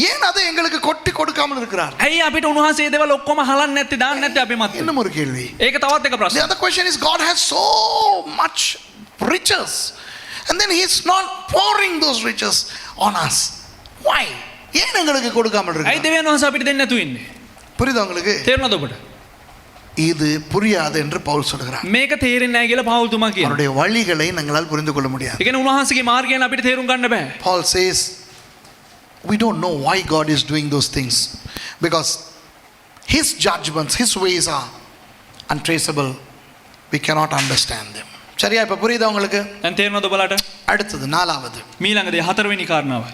ஏன் அதை எங்களுக்கு கொட்டி கொடுக்காமல் இருக்கிறார்? ඇයි අපිට උන්වහන්සේ ඒ දේවල් ඔක්කොම හලන්නේ නැත්තේ දාන්නේ නැත්තේ අපි මත? இன்னும் ஒரு கேள்வி. ඒක තවත් එක The ප්‍රශ්නයක්. other question is, God has so much riches and then he's not pouring those riches on us. Why? ஏன் எங்களுக்கு கொடுக்காமல் ඇයි இருக்கிறார்? දෙවියන් වහන්සේ අපිට දෙන්නේ නැතුව ඉන්නේ? புரியுதா உங்களுக்கு? තේරුණාද ඔබට? இது புரியாது என்று பவுல் சொல்கிறார். මේක තේරෙන්නේ නැහැ කියලා පාවුල්තුමා කියනවා. அவருடைய வழிகளை நாங்களால் புரிந்து கொள்ள முடியாது. ඒ කියන්නේ උන්වහන්සේගේ මාර්ගයන් අපිට තේරුම් ගන්න බෑ. Paul says we don't know why God is doing those things because his judgments, his ways are untraceable. We cannot understand them. சரியா? இப்ப புரியுதா உங்களுக்கு? දැන් තේරුණාද ඔබලාට? அடுத்தது நாலாவது මීළඟ දේ හතරවෙනි කාරණාව.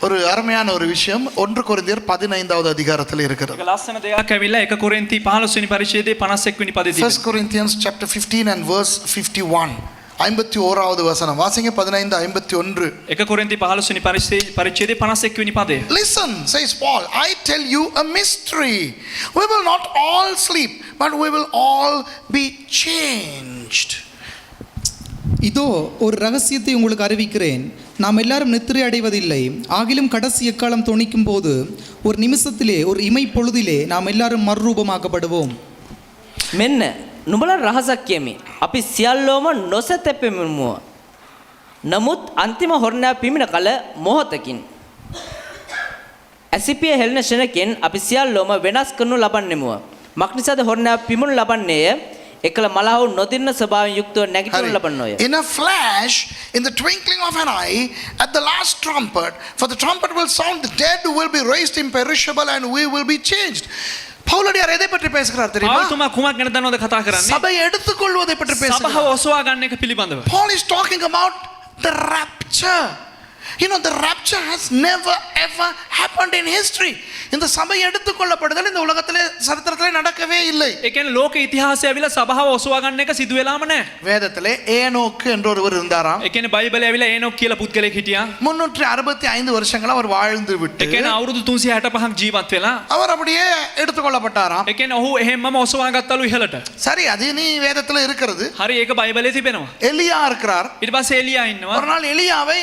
ஒரு அருமையான ஒரு விஷயம் 1 கொரிந்தியர் 15வது அதிகாரத்தில் இருக்கிறது. ඒක ලස්සන දෙයක් ඇවිල්ලා 1 කොරින්ති 15 වෙනි පරිච්ඡේදයේ 51 වෙනි පදේ 1 තියෙනවා. Corinthians chapter 15 and verse 51. 51வது வசனம் வாசிங்க. 15:51. 1 කොරින්ති 15 වෙනි පරිච්ඡේදයේ 51 වෙනි පදය. Listen, says Paul, I tell you a mystery. We will not all sleep, but we will all be changed. இதோ ஒரு ரகசியத்தை உங்களுக்கு அறிவிக்கிறேன். நாம் எல்லாரும் நித்திரை அடைவதில்லை. ஆகிலும் கடைசி எக்காலம் தொனிக்கும் போது ஒரு நிமிஷத்திலே ஒரு இமை பொழுதிலே நாம் எல்லாரும் மறுரூபமாக்கப்படுவோம். මෙන්න නුඹලා රහසක් කියමි. අපි සියල්ලෝම නොසැතපෙමුව. නමුත් අන්තිම හොරණා පිමින කල මොහොතකින් ඇසිපිය හෙළන ෂණකින් අපි සියල්ලෝම වෙනස් කරනු ලබන්නෙමුව. මක්නිසාද හොරණා පිමුණු ලබන්නේය. එකල මලහව නොදින්න ස්වභාවයෙන් යුක්තව නැගිටිනු ලබන්නෝය. In a flash, in the twinkling of an eye, at the last trumpet, for the trumpet will sound, the dead will be raised imperishable and we will be changed. பவுலடியார் எதை பற்றி பேசுகிறார் தெரியுமா? පාවුල්තුමා කුමක් ගැන දන්නවද කතා කරන්නේ? சபை எடுத்துக்கொள்வதை பற்றி සභාව பேசுகிறார். ඔසවා ගන්න එක පිළිබඳව. Paul is talking about the rapture. You know, the rapture has never ever happened in history. இந்த சபை எடுத்துக்கொள்ளப்படுதல் இந்த உலகத்திலே சரித்திரத்திலே நடக்கவே இல்லை. ඒ කියන්නේ ලෝක ඉතිහාසය ඇවිල්ලා සභාව ඔසවා ගන්න එක සිදු වෙලාම නැහැ. வேதத்திலே ஏனோக்கு என்ற ஒருவர் இருந்தாராம். ඒ කියන්නේ බයිබලයේ ඇවිල්ලා ඒනොක් කියලා පුද්ගලෙක් හිටියා. 365 வருஷங்கள் அவர் வாழ்ந்து விட்டு ඒ කියන්නේ අවුරුදු 365ක් ජීවත් වෙලා அவர் அப்படியே எடுத்துக்கொள்ளப்பட்டாராம். ඒ කියන්නේ ඔහු එහෙම්මම ඔසවා ගත්තලු ඉහළට. சரி, அது நீ வேதத்துல இருக்கிறது. හරි ඒක බයිබලයේ තිබෙනවා. எலியா இருக்கிறார். ඊට පස්සේ එලියා ඉන්නවා. ஒரு நாள் எலியாவை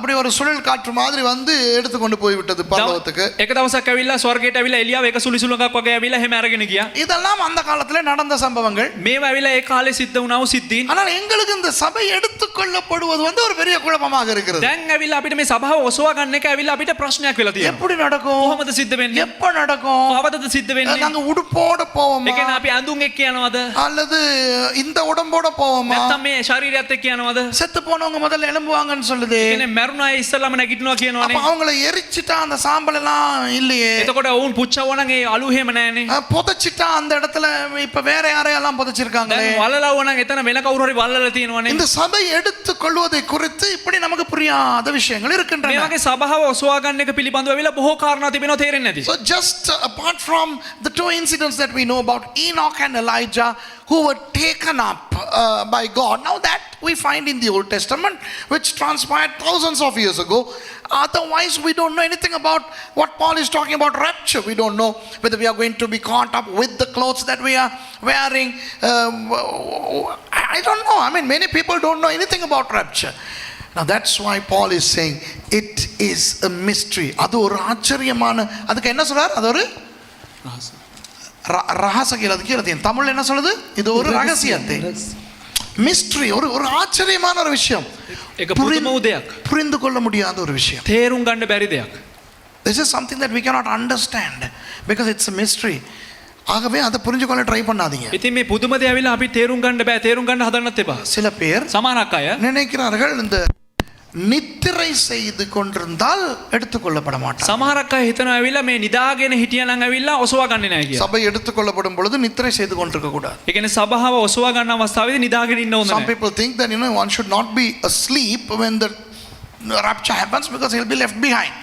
அப்படி ஒரு சுழல் காற்று மாதிரி வந்து எடுத்துக்கொண்டு போய் விட்டது பரலோகத்துக்கு. එක දවසක් ඇවිල්ලා ස්වර්ගයට ඇවිල්ලා එලියාව එක සුලිසුලඟක් වගේ ඇවිල්ලා එහෙම අරගෙන ගියා. இதெல்லாம் அந்த காலத்துல நடந்த சம்பவங்கள். මේවා ඇවිල්ලා ඒ කාලේ සිද්ධ වුණා වූ සිද්ධීන්. ஆனால் எங்களுக்கு இந்த சபை எடுத்துக்கொள்ளப்படுவது வந்து ஒரு பெரிய குழப்பமாக இருக்கிறது. දැන් ඇවිල්ලා අපිට මේ සභාව ඔසවා ගන්න එක ඇවිල්ලා අපිට ප්‍රශ්නයක් වෙලා තියෙනවා. எப்படி நடக்கும்? කොහොමද සිද්ධ වෙන්නේ? எப்ப நடக்கும்? කවදද සිද්ධ වෙන්නේ? நாங்க உடுப்போட ඒ போவோமா කියන්නේ අපි ඇඳුම් එක්ක යනවද? அல்லது இந்த உடம்போட போவோமா? නැත්නම් මේ ශරීරයත් එක්ක යනවද? செத்து போனவங்க முதல்ல எழும்புவாங்கன்னு சொல்லுது. ඒ කියන්නේ මැරුණා අය ඉස්සල්ලාම නැගිටිනවා அப்ப කියනවනේ. அவங்களை எரிச்சிட்டா அந்த சாம்பல் எல்லாம் இல்லையே. එතකොට ඔවුන් පුච්චවුවා නම් ඒ අලු එහෙම නැහනේ. புதைச்சிட்டா அந்த இடத்துல இப்ப வேற யாரையெல்லாம் புதைச்சிருக்காங்களே. දැන් වලලවුවා නම් එතන වෙන කවුරු හරි වල්ලලා තියෙනවනේ. இந்த சபை எடுத்துக் கொள்வதை குறித்து இப்படி நமக்கு புரியாத விஷயங்கள் මේ இருக்கின்றன. වගේ සභාව ඔසවා ගන්න එක පිළිබඳව ඇවිල්ලා බොහෝ කාරණා තිබෙනවා තේරෙන්නේ නැති. So just apart from the two incidents that we know about Enoch and Elijah who were taken up by God, now that we find in the Old Testament which transpired thousands of years ago. Otherwise we don't know anything about what Paul is talking about rapture. We don't know whether we are going to be caught up with the clothes that we are wearing. I don't know. I mean, many people don't know anything about rapture. Now that's why Paul is saying it is a mystery. அது ஒரு ஆச்சரியமான, அதுக்கு என்ன சொல்றார்? அது ஒரு ரகசியம். அது கீழே தமிழ்ல என்ன சொல்லுது? இது ஒரு ரகசியத்தை, மிஸ்ட்ரி, ஒரு ஆச்சரியமான ஒரு விஷயம், ඒක පුදුම උදයක්. புரிந்து கொள்ள முடியாத ஒரு விஷயம். තේරුම් ගන්න බැරි දෙයක්. This is something that we cannot understand because it's a mystery. ஆகவே அதை புரிஞ்சு கொள்ள ட்ரை பண்ணாதீங்க. ඉතින් මේ පුදුම දේ ඇවිල්ලා අපි තේරුම් ගන්න බෑ. තේරුම් ගන්න හදන්නත් එපා. சில பேர் සමහරක් අය நினைக்கிறார்கள் இந்த நித்திரை செய்து கொண்டிருந்தால் எடுத்துக்கொள்ளப்பட மாட்டார். සමහරක් අය හිතනවා ඇවිල්ලා මේ නිදාගෙන හිටියනම් ඇවිල්ලා ඔසවා ගන්නේ නැහැ කියලා. சபை எடுத்துக்கொள்ளப்படும் பொழுது நித்திரை செய்து கொண்டிருக்க கூடாது. ඒ කියන්නේ සභාව ඔසවා ගන්න අවස්ථාවේදී නිදාගෙන ඉන්න ඕන Some නැහැ. people think that one should not be asleep when the rapture happens because he'll be left behind.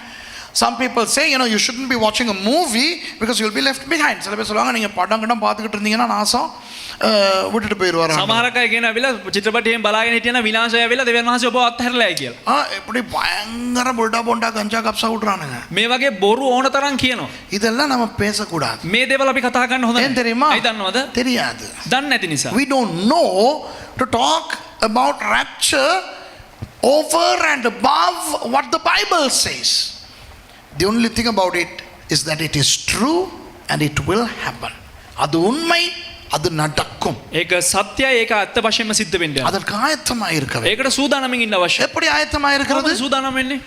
Some people say you shouldn't be watching a movie because you'll be left behind. சில பேர் சொல்லுவாங்க நீங்க படம் கிடம் பார்த்துக்கிட்டு இருந்தீங்கன்னா நாசம் விட்டுட்டு போயிடுவார். සමහරක් අය කියන ඇවිල්ලා චිත්‍රපටයෙන් බලාගෙන හිටියනම් විනාශය ඇවිල්ලා දෙවියන් වහන්සේ ඔබ අත්හැරලායි කියලා. இப்படி பயங்கர புல்டா போண்டா கஞ்சா கப்ஸா விட்றானுங்க. මේ වගේ බොරු ඕන තරම් කියනවා. இதெல்லாம் நம்ம பேசக்கூடாது. මේ දේවල් අපි කතා කරන්න හොඳ ஏன் தெரியுமா? ඇයි දන්නවද? தெரியாது. දන්නේ නැති නිසා. We don't know to talk about rapture over and above what the Bible says. The only thing about it is that it is true and it will happen. அது உண்மை, அது நடக்கும். ඒක සත්‍යයි, ඒක අත්ත වශයෙන්ම සිද්ධ වෙන්නේ. அதற்கு ஆயத்தமாக இருக்க வேண்டும். ඒකට සූදානමින් ඉන්න අවශ්‍යයි. எப்படி ஆயத்தமாக இருக்கிறது? කොහොමද සූදානම් වෙන්නේ?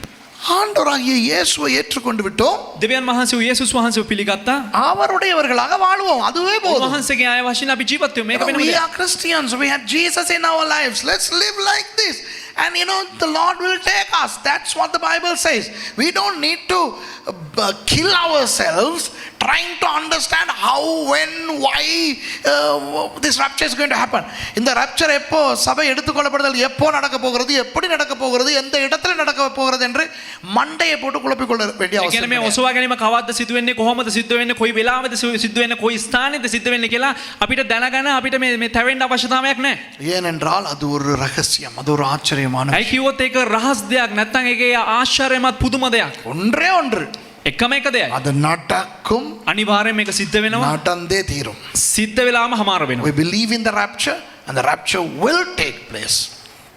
ஆண்டவராகிய இயேசுவை ஏற்றுக்கொண்டு விட்டோம். දෙවියන් වහන්සේ යේසුස් වහන්සේව පිළිගත්තා. அவருடையவர்களாக வாழ்வோம். அதுவே போதும். වහන්සේගේ ආය වශයෙන් අපි ජීවත් වෙමු. මේක වෙනම We දෙයක්. are Christians. We have Jesus in our lives. Let's live like this. And the Lord will take us. That's what the Bible says. We don't need to kill ourselves trying to understand how, when, why this rapture is going to happen. இந்த rapture எப்போ, சபை எடுத்துக்கொள்ளப்படுதல் எப்போ நடக்க போகிறது, எப்படி நடக்க போகிறது, எந்த இடத்துல நடக்க போகிறது என்று மண்டையை போட்டு குழப்பிக் கொள்ள வேண்டிய ඒ කියන්නේ මේ அவசியம் ඔසවා ගැනීම කවද්ද සිදු වෙන්නේ, කොහොමද සිදු වෙන්නේ, කොයි වෙලාවෙද සිදු වෙන්නේ, කොයි ස්ථානෙද සිදු වෙන්නේ කියලා අපිට දැනගන්න අපිට මේ තැවෙන්න අවශ්‍යතාවයක් නැහැ. ஏனென்றால் அது ஒரு ரகசியம், அது ஒரு ஆச்சரியமான ඇයි කිව්වොත් ඒක රහස් දෙයක්, නැත්නම් ඒකේ ආශ්චර්යමත් පුදුම දෙයක්. ஒன்றே ஒன்று, එකම එක දෙයයි. அது நடக்கும், අනිවාර්යයෙන් මේක සිද්ධ වෙනවා. நடந்தே தீரும். සිද්ධ වෙලාම හමාර වෙනවා. We believe in the rapture and the rapture will take place.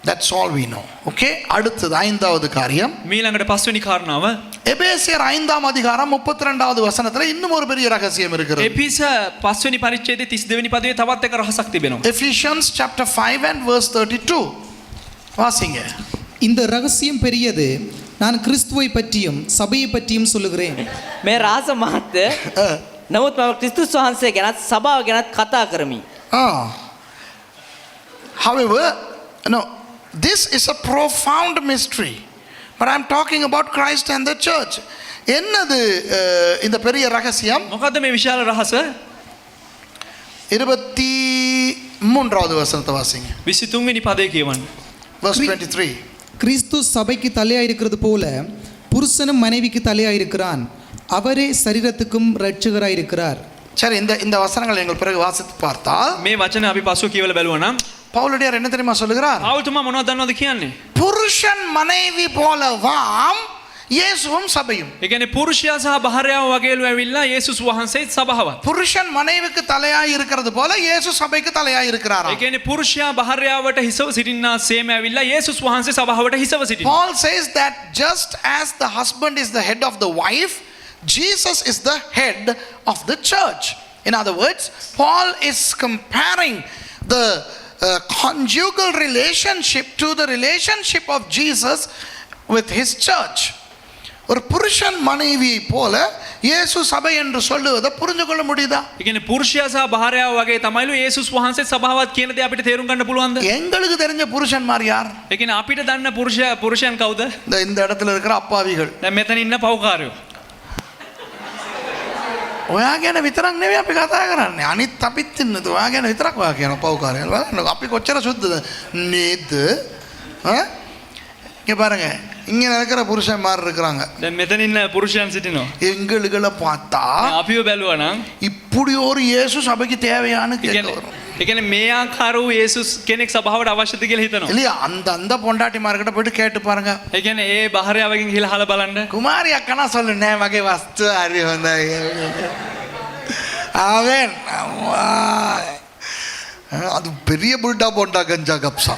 That's all we know. Okay? அடுத்தது ஐந்தாவது காரியம். මීළඟට පස්වෙනි කාරණාව எபேசியர் 5ஆம் அதிகாரம் 32வது வசனத்துல இன்னும் ஒரு பெரிய ரகசியம் இருக்கிறது. එපිස පස්වෙනි පරිච්ඡේදයේ 32 වෙනි පදයේ තවත් එක රහසක් තිබෙනවා. Ephesians chapter 5 and verse 32. வாசிங்க. இந்த ரகசியம் பெரியது, நான் கிறிஸ்துவை பற்றியும் சபையை பற்றியும் சொல்லுகிறேன். මේ රහස මහත් නමුත් මම ක්‍රිස්තුස් වහන්සේ ගැනත් සභාව ගැනත් කතා කරමි. However, this is a profound mystery. But I'm talking about Christ and the church. என்னது இந்த பெரிய ரகசியம்? මොකද්ද මේ විශාල රහස? 23வது வசனத்தை வாசிங்க. 23 වෙනි පදේ කියවන්න. Verse 23. கிறிஸ்து சபைக்கு தலையாயிருக்கிறது போல புருஷனும் மனைவிக்கு தலையாயிருக்கிறான், அவரே சரீரத்துக்கும் இரட்சகராயிருக்கிறார். சரி, இந்த வசனங்களை நீங்கள் பிறகு வாசித்து பார்த்தால் මේ වචන අපි පසුව කියවලා බැලුවා නම් பவுலடியார் என்ன தெரியுமா சொல்லுகிறார்? පෞල්තුමා මොනවද දන්නවද කියන්නේ? புருஷன் மனைவி போலவாம் இயேசுவும் சபையும். ඒ කියන්නේ පුරුෂයා සහ භාර්යාව වගේලු ඇවිල්ලා යේසුස් වහන්සේත් සභාවත්. புருஷன் மனைவிக்கு தலையாய் இருக்கிறது போல இயேசு சபைக்கு தலையாய் இருக்கிறாராம். ඒ කියන්නේ පුරුෂයා භාර්යාවට හිසව සිටින්නා සේම ඇවිල්ලා යේසුස් වහන්සේ සභාවට හිසව සිටිනවා. Paul says that just as the husband is the head of the wife, Jesus is the head of the church. In other words, Paul is comparing the conjugal relationship to the relationship of Jesus with his church. ஒரு புருஷன் மனைவியை போல இயேசு சபை என்று சொல்லுவதை புரிந்து கொள்ள முடியுதா? ඒ කියන්නේ පුරුෂයා සහ භාර්යාව වගේ තමයිලු යේසුස් වහන්සේ සභාවත් කියන දේ අපිට තේරුම් ගන්න පුළුවන්ද? எங்களுக்கு தெரிஞ்ச புருஷன்மார் யார்? ඒ කියන්නේ අපිට දන්න පුරුෂයන් කවුද? இந்த இடத்துல இருக்கிற அப்பாவிகள். දැන් මෙතන ඉන්න පව්කාරයෝ. ඔයා ගැන විතරක් නෙවෙයි අපි කතා කරන්නේ. අනිත් අපිත් ඉන්නද ඔයා ගැන විතරක් ඔයා කියන පව්කාරයන්. බලන්න අපි කොච්චර සුද්ධද නේද? இங்கே பாருங்க இங்கே இருக்கிற புருஷன்மார் இருக்கிறாங்க. දැන් මෙතන ඉන්න පුරුෂයන් සිටිනවා. எங்களுகளை பார்த்தா අපිව බැලුවා නම් இப்படி ஒரு இயேசு சபைக்கு தேவையான ඒ කියන්නේ මේ ආකාර වූ යේසුස් කෙනෙක් සභාවට අවශ්‍යද කියලා හිතනවා. இல்லையா? அந்த பொண்டாட்டிமார்கிட்ட போயிட்டு கேட்டு பாருங்க. ඒ කියන්නේ ඒ භාර්යාවකින් ගිහලා අහලා බලන්න. குமாரி அக்கனா சொல்லு நே வகை வஸ்து அறி வந்த அவன் அது பெரிய புல்டா போண்டா கஞ்சா கப்சா.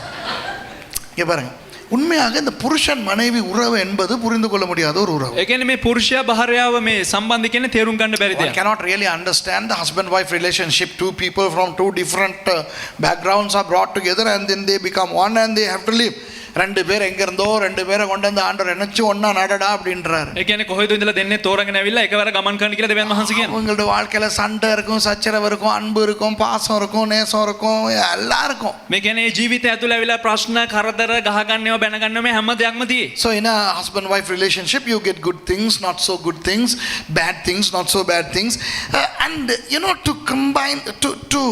இங்கே பாருங்க உண்மையாக இந்த புருஷன் மனைவி உறவு என்பது புரிந்து கொள்ள முடியாத ஒரு உறவு. ඒ කියන්නේ මේ පුරුෂයා භාර්යාව මේ සම්බන්ධ කියන්නේ තේරුම් ගන්න බැරි One දෙයක්. cannot really understand the husband wife relationship. Two people from two different backgrounds are brought together and then they become one and they have to live. ரெண்டு பேர் எங்க இருந்தோ ரெண்டு பேரை கொண்டு வந்து ஆண்டவர் நினைச்சு ஒன்னா நடடா அப்படின்றாரு. ඒ කියන්නේ කොහෙද ඉඳලා දෙන්නේ තෝරගෙන ඇවිල්ලා එකවර ගමන් කරන්න කියලා දෙවියන් වහන්සේ කියනවා. அவங்களோட வாழ்க்கையில சண்டை இருக்கும், சச்சரவு இருக்கும், அன்பு இருக்கும், பாசம் இருக்கும், நேசம் இருக்கும், எல்லாம் இருக்கும். මේ කියන්නේ ජීවිතය ඇතුළේ ඇවිල්ලා ප්‍රශ්න කරදර ගහගන්නව බැනගන්නව මේ හැම දෙයක්ම තියෙයි. So in a husband wife relationship you get good things, not so good things, bad things, not so bad things, and you know, to combine to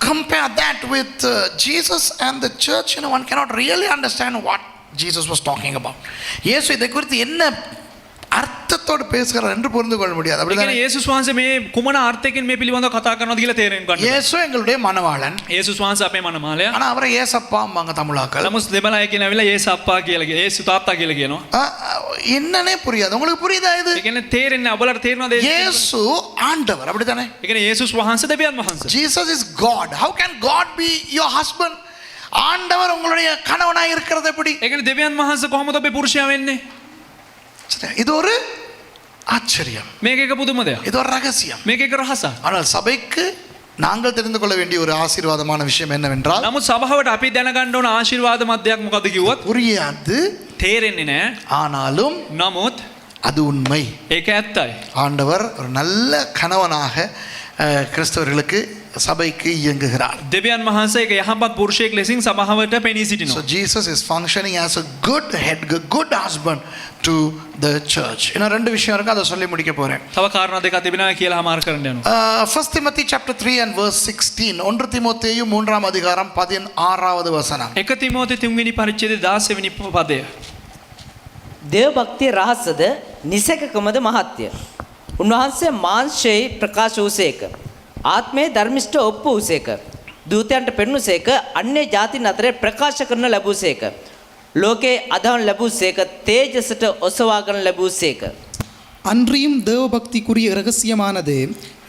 compare that with Jesus and the church, you know, one cannot really understand what Jesus was talking about. இயேசு இதை குறித்து என்ன அர்த்தத்தோடு பேசுகிறார் என்று புரிந்து கொள்ள முடியாது. ඒ அப்படிதான் කියන්නේ යේසුස් වහන්සේ මේ කුමන අර්ථයකින් මේ පිළිබඳව කතා කරනවද කියලා තේරෙන්න ගන්න. இயேசு எங்களுடைய மணவாளன். යේසුස් වහන්සේ අපේ මනමාලයා. ஆனா அவரை ஏசப்பாம்பாங்க தமிழாக்கள். නමුත් දෙමළ අය කියන ඇවිල්ලා යේසු අප්පා කියලා කියනවා. යේසු තාත්තා කියලා කියනවා. என்னன்னே புரியாது. உங்களுக்கு புரியுதா இது? ඒ කියන්නේ තේරෙන්නේ ඔබලට තේරෙනවද? இயேசு ஆண்டவர், அப்படிதானே? ඒ කියන්නේ යේසුස් වහන්සේ දෙවියන් වහන්සේ. Jesus is God. How can God be your husband? ஆண்டவர் உங்களுடைய கணவனாய் இருக்கிறது எப்படி? ඒ කියන්නේ දෙවියන් වහන්සේ කොහොමද ඔබේ පුරුෂයා වෙන්නේ? இது ஒரு ஆச்சரியம். මේක එක පුදුම දෙයක්. இது ஒரு ரகசியம். මේක එක රහසක්. ஆனால் சபைக்கு நாங்கள் தெரிந்து கொள்ள வேண்டிய ஒரு ஆசீர்வாதமான விஷயம் என்னவென்றால், නමුත් සභාවට අපි දැනගන්න ඕන ආශිර්වාදමත් දෙයක් මොකද්ද කිව්වොත් புரியாது, තේරෙන්නේ නැහැ. ஆனாலும் නමුත් அது உண்மை. ඒක ඇත්තයි. ஆண்டவர் ஒரு நல்ல கணவனாக கிறிஸ்தவர்களுக்கு சபைக்கு இயங்குகிறார். දෙවියන් වහන්සේ එක යහපත් පුරුෂයෙක් ලෙසින් සභාවට පෙනී So සිටිනවා. Jesus is functioning as a good head, good husband to the church. இன்னும் ரெண்டு விஷயம் இருக்கு, அதை சொல்லி முடிக்க போறேன். තව කාරණා දෙකක් තිබෙනවා කියලා හමාර කරන්න යනවා. 1 Timothy chapter 3 and verse 16. 1 தீமோத்தேயு 3ஆம் அதிகாரம் 16வது வசனம். 1 තිමෝති 3 වෙනි පරිච්ඡේදයේ 16 වෙනි පදය. දේව භක්තිය රහසද නිසකකමද මහත්ය. උන්වහන්සේ මාංශයේ ප්‍රකාශ වූසේක. ආත්මයේ ධර්මිෂ්ඨ ඔප්පු වූසේක. දූතයන්ට පෙන්වුසේක. අන්‍ය ජාතින් අතරේ ප්‍රකාශ කරන ලැබුසේක. ලෝකේ අදහන් ලැබුසේක. තේජසට ඔසවා ගන්න ලැබුසේක. அன்றியும் தேவபக்திக்குரிய இரகசியமானது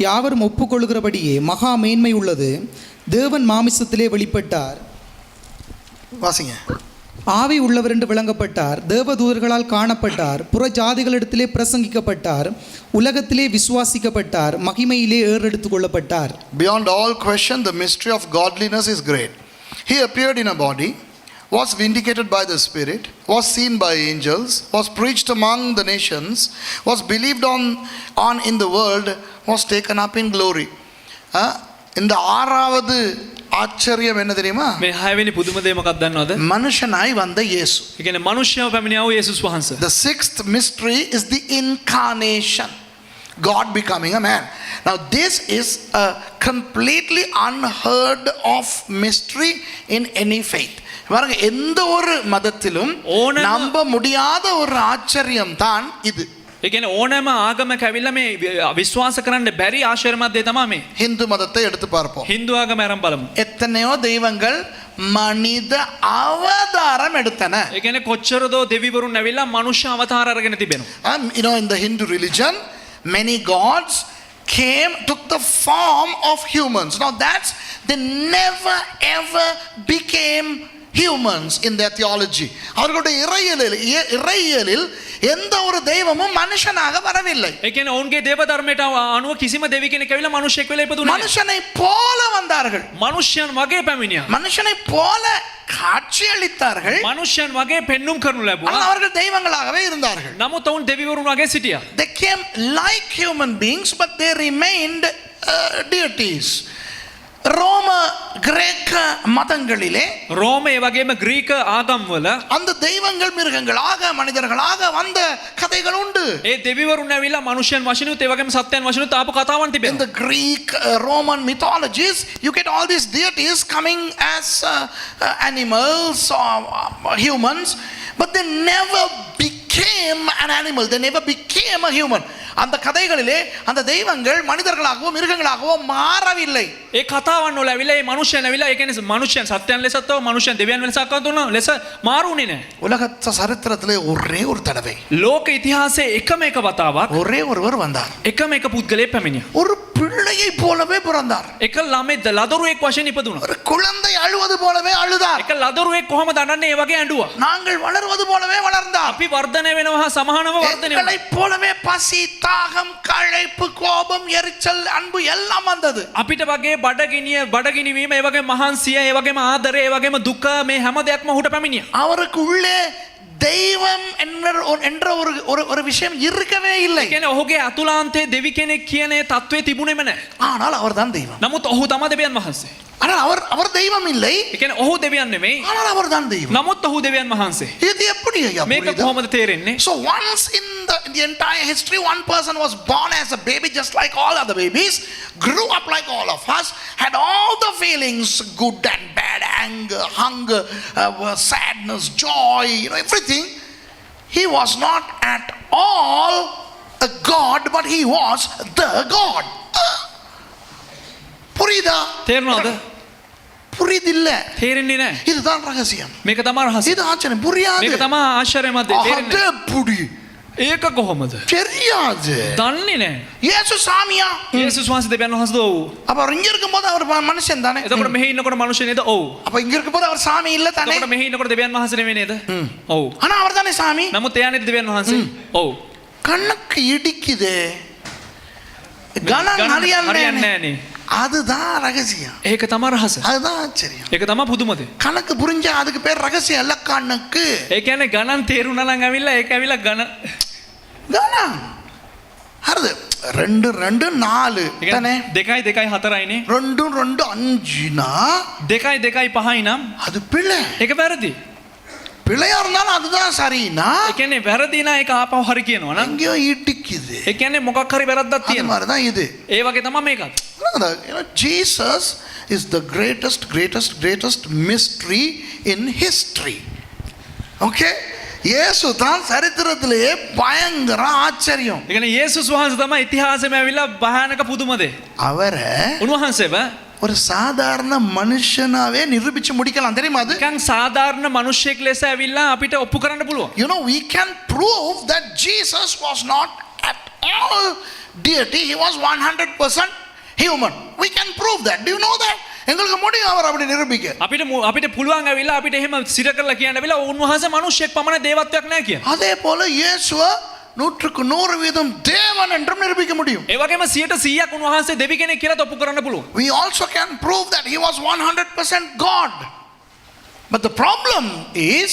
யாவரும் ஒப்புக்கொள்கிறபடியே மகா மேன்மை உள்ளது. தேவன் மாமிசத்திலே வெளிப்பட்டார், வாசிங்க. ஆவி உள்ளவர் என்று விளங்கப்பட்டார், தேவதூதர்களால் காணப்பட்டார், புற ஜாதிகளிடத்திலே பிரசங்கிக்கப்பட்டார், உலகத்திலே விசுவாசிக்கப்பட்டார், மகிமையிலே ஏறெடுத்துக் கொள்ளப்பட்டார். Beyond all question, the mystery of godliness is great. He appeared in a body, was vindicated by the Spirit, was seen by angels, was preached among the nations, was believed on in the world, was taken up in glory. இந்த ஆறாவது ஆச்சரியம் என்ன தெரியுமா? මේ 6 වෙනි පුදුම දේ මොකක්ද දන්නවද? மனுஷனாய் வந்த இயேசு. ඒ කියන්නේ මිනිස්යාව පැමිණියා වූ යේසුස් වහන්සේ. The sixth mystery is the incarnation, God becoming a man. Now this is a completely unheard of mystery in any faith. பாருங்க, எந்த ஒரு மதத்திலும் நம்ப முடியாத ஒரு ஆச்சரியம் தான் இது. ඒ කියන්නේ ඕනෑම ආගමක ඇවිල්ලා මේ විශ්වාස කරන්න බැරි ආශ්චර්යමත් දේ තමයි මේ. ஹிந்து மதத்தை எடுத்து பார்ப்போம். හින්දු ආගම අරන් බලමු. எத்தனையோ தெய்வங்கள் மனித அவதாரம் எடுத்தன. ඒ කියන්නේ කොච්චරදෝ දෙවිවරුන් ඇවිල්ලා මනුෂ්‍ය අවතාර අරගෙන තිබෙනවා. You know, in the Hindu religion, many gods took the form of humans. Now they never ever became humans in their theology. அவர்களுடைய இறையியலில் எந்த ஒரு தெய்வமும் மனுஷனாக வரவில்லை. ඒ කියන්නේ ඔවුන්ගේ දේව ධර්මයට අනුව කිසිම දෙවි කෙනෙක් ඇවිල්ලා මිනිසෙක් වෙලා ඉපදුනේ නැහැ. மனுஷனை போல வந்தார்கள். මිනිසයන් වගේ පැමිණියා. மனுஷனை போல காட்சியளித்தார்கள். මිනිසයන් වගේ පෙන්눔 කරනු ஆனால் ලැබුවා. அவர்கள் தெய்வங்களாகவே இருந்தார்கள். නමුත් ඔවුන් දෙවිවරුන් වගේ සිටියා. They came like human beings, but they remained deities. ரோம கிரேக்க மதங்களிலே රෝමේ වගේම ග්‍රීක ආගම්වල அந்த தெய்வங்கள் மிருகங்களாக மனிதர்களாக வந்த கதைகள் உண்டு. ඒ දෙවිවරුන් ඇවිල්ලා මිනිසයන් වශයෙන්ුත් ඒ වගේම සත්‍යයන් වශයෙන්ුත් ආපු කතාවන් In තිබෙනවා. the Greek, Roman mythologies, you get all these deities coming as animals or humans, but they never became an animal. They never became a human. அந்த கதைகளிலே அந்த தெய்வங்கள் மனிதர்களாகவோ மிருகங்களாகவோ மாறவில்லை. ඒ කතාවන් වල ඇවිල්ලා ඒ මිනිසයන් ඇවිල්ලා ඒ කියන්නේ මිනිසයන් සත්‍යයන් ලෙසත් මිනිසයන් දෙවියන් ලෙසත් ලෙස මාරුනේ නැහැ. உலக சரித்திரத்திலே ஒரே ஒரு தடவை ලෝක ඉතිහාසයේ එකම එක වතාවක් ஒரே ஒருவர் வந்தார். එකම එක පුද්ගලයෙක් පැමිණියා. ஒரு பிள்ளையை போலவே பிறந்தார். එක ළමෙක් ලදරුවෙක් වශයෙන් ඉපදුණා. ஒரு குழந்தை அழுவது போலவே அழுதார். එක ලදරුවෙක් කොහමද අඬන්නේ ඒ වගේ ඇඬුවා. நாங்கள் வளருவது போலவே வளர்ந்தார். අපි වර්ධනය වෙනවා හා සමානව වර්ධනය වෙනවා. எங்களைப் போலவே பசி, தாகம், களைப்பு, கோபம், எரிச்சல், அன்பு எல்லாம் வந்தது. අපිට වගේ බඩගිනි වීම ඒ වගේ මහන්සිය ඒ වගේම ආදරය ඒ වගේම දුක මේ හැම දෙයක්ම ඔහුට පැමිණියා. அவருக்கு உள்ளே தெய்வம் என்ற ஒரு விஷயம் இருக்கவே இல்லை. ඒ කියන්නේ ඔහුගේ අතුලාන්තයේ දෙවි කෙනෙක් කියන ඒ தત્ත්වය තිබුණේම නැහැ. ஆனால் அவர்தான் தெய்வம். නමුත් ඔහු තමයි දෙවියන් වහන්සේ. ஆனால் அவர் தெய்வம் இல்லை. ඒ කියන්නේ ඔහු දෙවියන් නෙමෙයි. ஆனால் அவர்தான் தெய்வம். නමුත් ඔහු දෙවියන් වහන්සේ. இது எப்படி ஐயா මේක புரியுது? කොහොමද තේරෙන්නේ? So once in the entire history, one person was born as a baby just like all other babies, grew up like all of us, had all the feelings, good and bad, anger, hunger, sadness, joy, everything. He was not at all a God, but he was the God. புரியுதா? තේරෙනවද? புரியுதில்ல. තේරෙන්නේ නැහැ. இதுதான் ரகசியம். මේක තමයි රහසය. இது ஆச்சரியம். புரியாது. මේක තමයි ආශ්චර්යමත් දේ. තේරෙන්නේ නැහැ. புடி. ඒක කොහොමද? தெரியாது. දන්නේ නැහැ. இயேசு சாமியா? යේසුස් වහන්සේ දෙවියන් වහන්සේද? ඔව්. அப்ப அவர் இங்க இருக்கும்போது அவர் மனுஷன் தானே? එතකොට මෙහි ඉන්නකොට මිනිස්සු නේද? ඔව්. அப்ப இங்க இருக்கும்போது அவர் சாமி இல்ல தானே? එතකොට මෙහි ඉන්නකොට දෙවියන් වහන්සේ නෙමෙයි නේද? ඔව්. ஆனா அவர் தானே சாமி? නමුත් එයා නේද දෙවියන් වහන්සේ? ඔව්. கண்ணுக்கு இடிக்குதே. கணம் හරියන්නේ හරියන්නේ නැහැ නේ. அதுதான் ரகசியம். ඒක තමයි රහස. அதுதான் ஆச்சரியம். ඒක තමයි පුදුම දේ. கணக்கு புரிஞ்சா அதுக்கு பேர் ரகசியம் அல்ல கண்ணுக்கு. ඒ කියන්නේ ගණන් තේරුණා නම් ඇවිල්ලා ඒක ඇවිල්ලා ගණන් கணம். හරිද? 2 2 4 தானே? 2 2 4යිනේ. 2 2 5னா 2 2 5යි නම් அது பிள்ளை. ඒක වැරදි. பிள்ளையா இருந்தாலும் அதுதான் சரினா ඒ කියන්නේ වැරදි නා ඒක ආපහු හරි කියනවා නම් எங்கேயோ இடிக்குது. ඒ කියන්නේ මොකක් හරි වැරද්දක් அது තියෙනවා. மாதிரி தான் இது. ඒ වගේ තමයි මේකත්. Jesus is the greatest mystery in history. Okay? இயேசு தான் சரித்திரத்திலேயே பயங்கர ஆச்சரியம். ඒ කියන්නේ යේසුස් වහන්සේ තමයි ඉතිහාසෙම ඇවිල්ලා භයානක පුදුම දේ. அவரை උන්වහන්සේව ஒரு சாதாரண மனுஷனாவே நிரூபிச்சு முடிக்கலாம் தெரியுமா அது? නිකන් සාධාරණ මිනිහෙක් ලෙස ඇවිල්ලා අපිට ඔප්පු කරන්න පුළුවන්. You know, we can prove that Jesus was not at all deity. He was 100% human. We can prove that. Do you know that? எங்களுக்கு முடியும் அவர் அப்படி நிரூபிக்க. අපිට පුළුවන් ඇවිල්ලා අපිට එහෙම සිර කරලා කියන්න ඇවිල්ලා උන්වහන්සේ මිනිහෙක් පමණ දේවත්වයක් නැහැ කියන. அதே போல இயேசுவ 100% தேவன் என்றும் நிரூபிக்க முடியும். ඒ වගේම 100% උන්වහන්සේ දෙවි කෙනෙක් කියලා ඔප්පු කරන්න පුළුවන්. We also can prove that he was 100% God. But the problem is,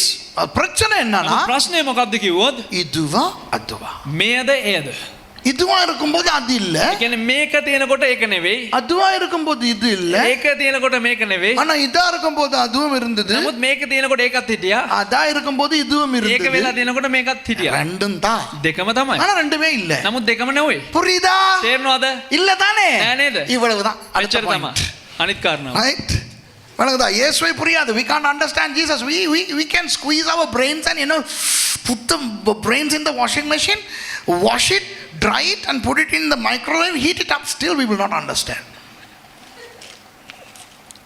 பிரச்சனை என்னன்னா ප්‍රශ්නේ මොකක්ද කිව්වොත් இதுவா அதுவா. මේද එයද? இதுவா இருக்கும்போது அது இல்ல. ඒ කියන්නේ මේක තියෙනකොට ඒක නෙවෙයි. அதுவா இருக்கும்போது இது இல்ல. ඒක තියෙනකොට මේක නෙවෙයි. ஆனா இதா இருக்கும்போது அதுவும் இருந்தது. නමුත් මේක තියෙනකොට ඒකත් හිටියා. அதா இருக்கும்போது இதுவும் ඒක இருந்தது. වෙලා තියෙනකොට මේකත් හිටියා. ரெண்டும் தான். දෙකම තමයි. ஆனா ரெண்டுமே இல்ல. නමුත් දෙකම නෙවෙයි. புரியுதா? තේරෙනවද? இல்ல தானே? නෑ නේද? இவ்வளவுதான். අච්චර තමයි. අනිත් කාරණාව. Right? வணங்குதா? இயேசுவை புரியாது. We can't understand Jesus. We can squeeze our brains and put the brains in the washing machine, wash it, dry it and put it in the microwave, heat it up, still we will not understand.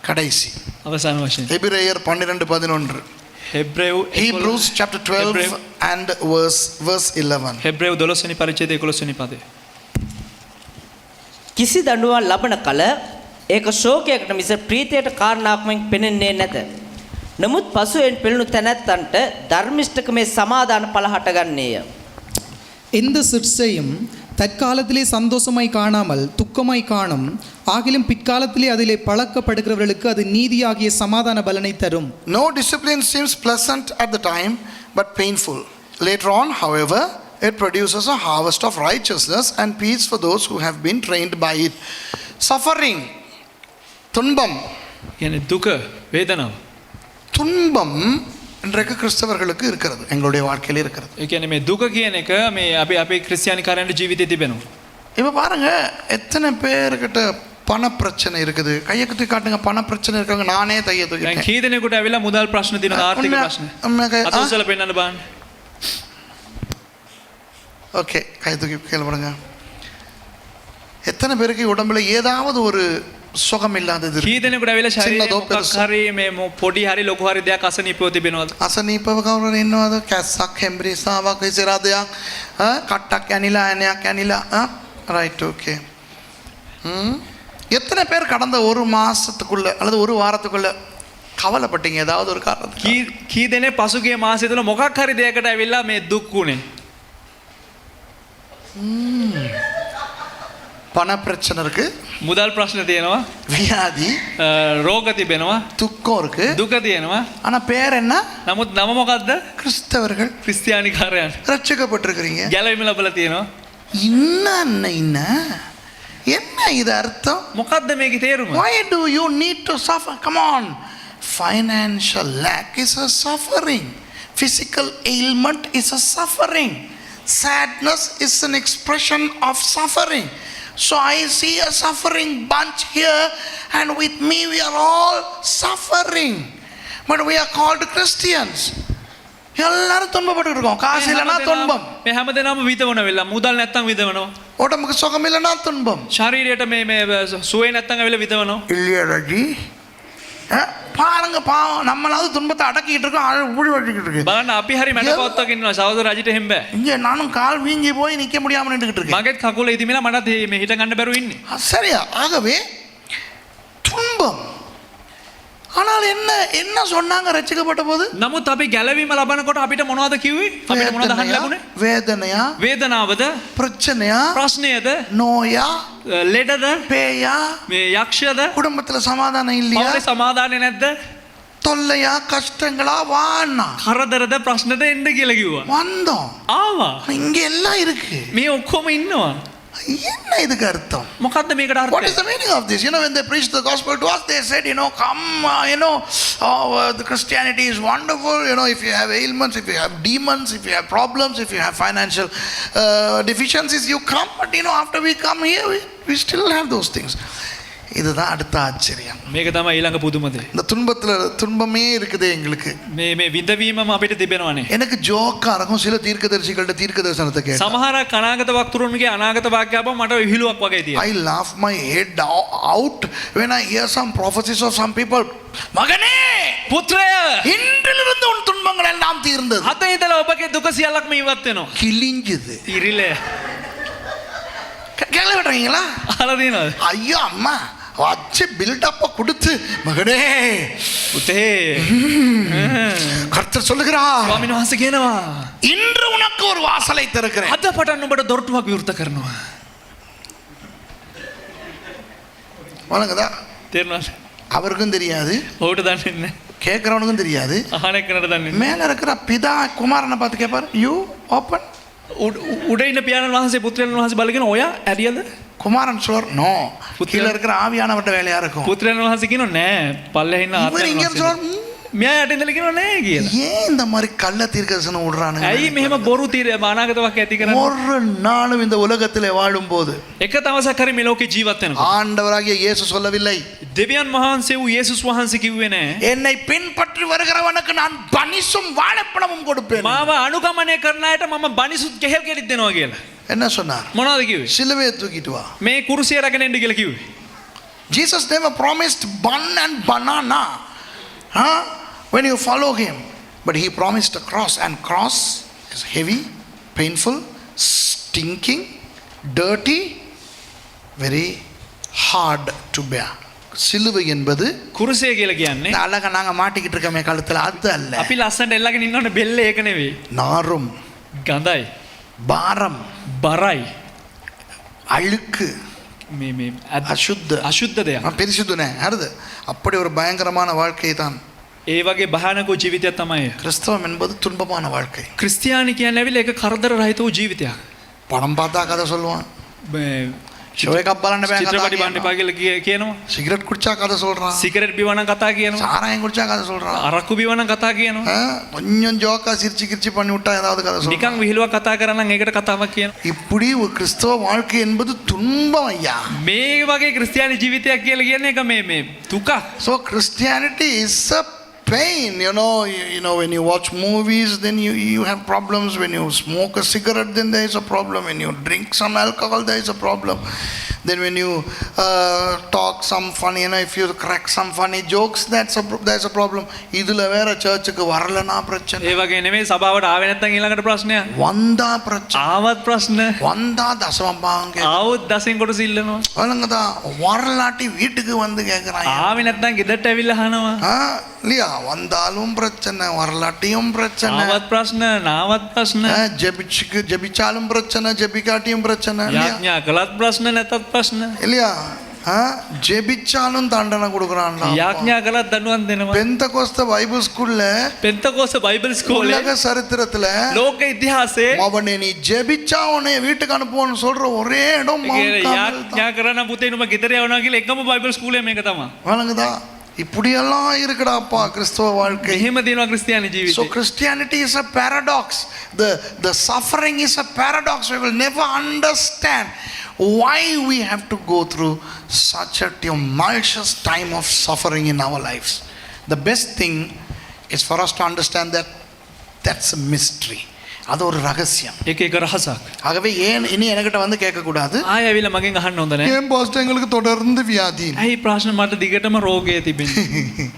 கடைசி අවසාන වශයෙන් எபிரேயர் 12:11. හෙබ්‍රේව් Hebrews chapter 12 and verse 11. හෙබ්‍රේව් 12 වෙනි පරිච්ඡේදය 11 වෙනි පදය. කිසි දඬුවම් ලබන කල ඒක ශෝකයකට මිස ප්‍රීතියට කාරණාවක් මෙන් පෙනෙන්නේ නැත. නමුත් පසුවෙන් පෙළුණු තැනැත්තන්ට ධර්මිෂ්ඨකමේ සමාදාන ඵල හටගන්නේය. எந்த சிற்சையும் தற்காலத்திலே சந்தோஷமாய் காணாமல் துக்கமாய் காணும் ஆகிலும் பிற்காலத்திலே அதிலே பழக்கப்படுகிறவர்களுக்கு அது நீதியாகிய சமாதான பலனை தரும். No discipline seems pleasant at the time, but painful. Later on, however, it produces a harvest of righteousness and peace for those who have been trained by it. Suffering, துன்பம். කියන්නේ දුක, වේදනාව. துன்பம் இன்றைக்கு கிறிஸ்தவர்களுக்கு இருக்கிறது, எங்களுடைய வாழ்க்கையில் இருக்கிறது. ඒ කියන්නේ මේ දුක කියන එක මේ අපි ක්‍රිස්තියානි කාරයන්ගේ ජීවිතේ තිබෙනවා. இப்போ பாருங்க, எத்தனை பேர்கிட்ட பண பிரச்சனை இருக்குது. கையை குத்தி காட்டுங்க, பண பிரச்சனை இருக்காங்க. நானே தைய දැන් தூக்கிட்டேன். කී දෙනෙකුට ඇවිල්ලා මුදල් ප්‍රශ්න තියෙනවා, ආර්ථික ප්‍රශ්න. අතෝසල පෙන්නන්න බලන්න. ஓகே, கை தூக்கி கீழே போடுங்க. எத்தனை பேருக்கு உடம்புல ஏதாவது ஒரு சுகம் இல்லாதது කී இருக்கு? දෙනෙකුට ඇවිල්ලා ශරීරයේ සින්නදෝ මොකක් පෙරස. හරි මේ පොඩි හරි ලොකු හරි දෙයක් අසනීපව තිබෙනවද? අසනීපව කවුරුන් ඉන්නවද? කැස්සක්, හෙම්බ්‍රිසාවක්, විසිරාදයක්, කට්ටක් ඇනිලා, ඇණයක් ඇනිලා. Right, okay. எத்தனை பேர் கடந்த ஒரு மாசத்துக்குள்ள அல்லது ஒரு வாரத்துக்குள்ள கவலைப்பட்டீங்க ஏதாவது ஒரு காரணத்துக்கு? කී දෙනෙක් පසුගිය මාසෙ තුල මොකක් හරි දෙයකට ඇවිල්ලා මේ දුක් වුණේ? பண பிரச்சனை இருக்கு, මුදල් ප්‍රශ්න තියෙනවා, வியாதி, රෝග තිබෙනවා, துக்கம் இருக்கு. දුක තියෙනවා. ஆனா பேர் என்ன? නමුත් නම මොකද්ද? கிறிஸ்தவர்கள். ක්‍රිස්තියානි කාරයන්. ரட்சிக்கப்பட்டிருக்கிறீங்க. ගැලවීම ලැබලා තියෙනවා. என்ன என்ன இது அர்த்தம்? මොකද්ද මේකේ තේරුම? Why do you need to suffer? Come on. Financial lack is a suffering. Physical ailment is a suffering. Sadness is an expression of suffering. So I see a suffering bunch here, and with me we are all suffering. But we are called Christians. எல்லாரும் துன்பப்பட்டு இருக்கோம். காசு இல்லைன்னா துன்பம், මේ හැමදේනම විඳවන වෙලා මුදල් නැත්තම් විඳවනවා. உடம்புக்கு சுகம் இல்லைன்னா துன்பம். ශරීරයට මේ සුවේ නැත්තම් ඇවිල්ලා විඳවනවා. இல்லையா ராஜி? பாருங்க, பாவம், நம்மளாவது துன்பத்தை அடக்கிட்டு இருக்கோம், ஊழி வச்சுக்கிட்டு இருக்கு. බලන්න අපි හරි මැඩපොත්තක ඉන්නවා. සහෝදර රජිට එහෙම බෑ. இங்க நானும் கால் வீங்கி போய் நிக்க முடியாம நின்றுகிட்டு இருக்கேன். මගෙත් කකුල ඉදිමිලා මටත් මේ හිට ගන්න බැරුව ඉන්නේ. சரியா? ஆகவே துன்பம். ஆனால் என்ன என்ன சொன்னாங்க ரட்சிக்கப்பட்ட போது? නමුත් අපි ගැලවීම ලබනකොට අපිට මොනවද කිව්වේ? අපිට මොනවද අහන්න ලැබුණේ? வேதனையா, වේදනාවද, பிரச்சனையா, ප්‍රශ්නයද, நோயா, ලෙඩද, பேயா, මේ යක්ෂයද, குடும்பத்துல சமாதானம் இல்லையா, පවුලේ සමාදානෙ නැද්ද, தொல்லையா, கஷ்டங்களா, வாண்ணா කරදරද, ප්‍රශ්නද එන්න කියලා කිව්වා. வந்தோம். ආවා. இங்க எல்லாம் இருக்கு. මේ ඔක්කොම ඉන්නවා. என்ன இதுக்கு அர்த்தம்? මොකද්ද මේකට What අර්ථය? is the meaning of this? When they preached the gospel to us, they said, come, the Christianity is wonderful. If you have ailments, if you have demons, if you have problems, if you have financial deficiencies, you come. But after we come here, we still have those things. இதுதான் அடுத்த ஆச்சரியம். මේක තමයි ඊළඟ පුදුම දේ. இந்த துன்பமே இருக்குதே எங்களுக்கு. මේ විඳවීමම අපිට තිබෙනවනේ. எனக்கு ஜோக்கா இருக்கும் சில தீர்க்கதரிசிகளோட தீர்க்க தரிசனத்தை கேட்டா. සමහර අනාගත වක්තුරුන්ගේ අනාගත වාක්‍ය අපව මට විහිළුවක් වගේ තියෙනවා. I laugh my head out when I hear some prophecies of some people. மகனே, පුත්‍රය, இன்றிலிருந்து உன் துன்பங்கள் எல்லாம் தீர்ந்தது. හත ඉඳලා ඔබගේ දුක සියල්ලක්ම ඉවත් වෙනවා. கிழிஞ்சது. ඉරිලේ. கேள்வி விட்டுறீங்களா? අහලා තියෙනවද? ஐயோ அம்மா வச்சு பில்டப்ப கொடுத்து, மகனே පුතේ. கர்த்தர் சொல்லுகிறார், ස්වාමීන් වහන්සේ කියනවා, இன்று உனக்கு ஒரு வாசலை திறக்கிறேன். අද පටන් ඔබට දොරටුවක් විවෘත කරනවා. வணங்குதா? තේරුණාද? அவருக்கும் தெரியாது, ඔහුට දන්නේ නැහැ. கேட்கிறவனுக்கும் தெரியாது. අහන එක්කනට දන්නේ නැහැ. மேல இருக்கிற பிதா குமாரனை பார்த்து கேட்பாரு, யூ ஓப்பன். උඩ ඉන්න පියාණන් වහන්සේ පුත්‍රයන් වහන්සේ බලගෙන ඔයා ඇරියද? குமாரன் சொல்வார், நோ. கீழ இருக்கிற ஆவியானவர்ட்ட வேலையா இருக்கும். පුත්‍රයන් වහන්සේ කියනවා නෑ, පල්ලෙහා ඉන්න இவர் ආත්මයන් இங்க වහන්සේ. சொல்வார், මෙයා යට ඉඳලා කියනවා නෑ කියලා. ஏன் இந்த மாதிரி கள்ள தீர்க்கதரிசனம் விடுறானுங்க? ඇයි මෙහෙම බොරු අනාගත වාක්‍ය ඇති කරන්නේ? ஒரு நாளும் இந்த உலகத்திலே வாழும் போது එක දවසක් හරි මේ ලෝකේ ජීවත් වෙනකොට ஆண்டவராகிய இயேசு சொல்லவில்லை, දෙවියන් වහන්සේ වූ යේසුස් වහන්සේ කිව්වේ නෑ, என்னை பின்பற்றி வருகிறவனுக்கு நான் பனிசும் வாழைப்பழமும் கொடுப்பேன். මාව අනුගමනය කරන අයට මම බනිසුත් කෙහෙල් කෙලිත් දෙනවා කියලා. என்ன சொன்னார்? මොනවද කිව්වේ? சிலுவையை தூக்கிட்டு வா. මේ කුරුසිය රැගෙන එන්න කියලා කිව්වේ. Jesus never promised bun and banana, when you follow him, but he promised a cross, and cross is heavy, painful, stinking, dirty, very hard to bear. சிலுவை என்பது කුරුසය කියලා කියන්නේ இந்த அழகா நாங்க மாட்டிக்கிட்டு இருக்கோமே கழுத்துல அது அல்ல. අපි ලස්සනට එල්ලගෙන ඉන්නවනේ බෙල්ල ඒක නෙවෙයි. நாரும் ගඳයි, பாரம் බරයි. அழுக்கு මේ அசுத்த අශුද්ධ දෙයක්. பெரிசுதுனே அருது அப்படி ஒரு பயங்கரமான வாழ்க்கை தான் ඒ වගේ භයානක ජීවිතයක් තමයි. கிறிஸ்தவம் என்பது துன்பமான வாழ்க்கை. ක්‍රිස්තියානි කියන්නේ ඇවිල්ලා ඒක කරදර රහිත වූ ජීවිතයක්. படம் பார்த்தா கதை சொல்லுவான், මේ ஷோ එකක් බලන්න බෑ චිත්‍රපටි කතා බලන්න එපා කියලා කියනවා. சிகரெட் குடிச்சா கதை சொல்றான், සිගරට් බිවනම් කතා කියනවා. சாராயம் குடிச்சா கதை சொல்றான், අරක්කු බිවනම් කතා කියනවා. கொஞ்சம் ஜோக்கா சிரிச்சு கிரிச்சு பண்ணி விட்டா ஏதாவது கதை சொல்றான். නිකන් විහිළුවක් කතා කරා නම් ඒකට කතාවක් කියනවා. இப்படி ஒரு கிறிஸ்தவ வாழ்க்கை என்பது துன்பம் ஐயா. මේ වගේ ක්‍රිස්තියානි ජීවිතයක් කියලා කියන්නේ එක මේ දුක. So Christianity is a pain, you know when you watch movies then you have problems, when you smoke a cigarette then there is a problem, when you drink some alcohol there is a problem, then when you talk some funny, if you crack some funny jokes there's a problem. இதுல வேற சர்ச்சுக்கு வரலனா பிரச்சனை, ඒ වගේ නෙමෙයි සභාවට ආවේ නැත්නම් ඊළඟට ප්‍රශ්නයක්. வந்தா பிரச்சனை, ආවත් ප්‍රශ්න. வந்தா தசமம் பாங்க ආවොත් දසෙන් කොට සිල්ලනවා. வழங்கதா வரலாட்டி வீட்டுக்கு வந்து கேக்குறாங்க. ආවේ නැත්නම් ගෙදරට ඇවිල්ලා අහනවා. இல்லையா, வந்தாலும் பிரச்சனை வரலாட்டியும் பிரச்சனை, ආවත් ප්‍රශ්න නාවත් ප්‍රශ්න. ஜபிச்சாலும் பிரச்சனை ஜபிக்காட்டியும் பிரச்சனை යාඥා කළත් ප්‍රශ්න නැතත් ප්‍රශ්න. இல்லையா, ஜெபிச்சாலும் தண்டனை கொடுக்குறான். යාඥා කළත් දඬුවම් දෙනවා. பெந்தகோஸ்த பைபிள் ஸ்கூல்ல පෙන්තකෝස්ත බයිබල් ස්කෝලේ உலக சரித்திரத்துல ලෝක ඉතිහාසයේ அவனை நீ ஜெபிச்சா உன்னை வீட்டுக்கு அனுப்புவோன்னு சொல்ற ஒரே இடம் යාඥා කරන පුතේ නුඹ ගෙදර යවනවා කියලා එකම බයිබල් ස්කූලේ මේක තමයි. வழங்குதா, இப்படியெல்லாம் இருக்குடாப்பா கிறிஸ்தவ வாழ்க்கை. එහෙම දිනවා ක්‍රිස්තියානි So ජීවිතේ. Christianity is a paradox. The suffering is a paradox. We will never understand why we have to go through such a tumultuous time of suffering in our lives. The best thing is for us to understand that that's a mystery. அது ஒரு ரகசியம். එක එක රහසක්. ஆகவே ஏன் இனி என்கிட்ட வந்து கேட்க கூடாது, ආයෙ ඇවිල්ලා මගෙන් අහන්න හොඳ නැහැ. ஏன் பாஸ்டர் எங்களுக்கு தொடர்ந்து வியாதி, ඇයි ප්‍රශ්න මට දිගටම රෝගය තිබෙන්නේ?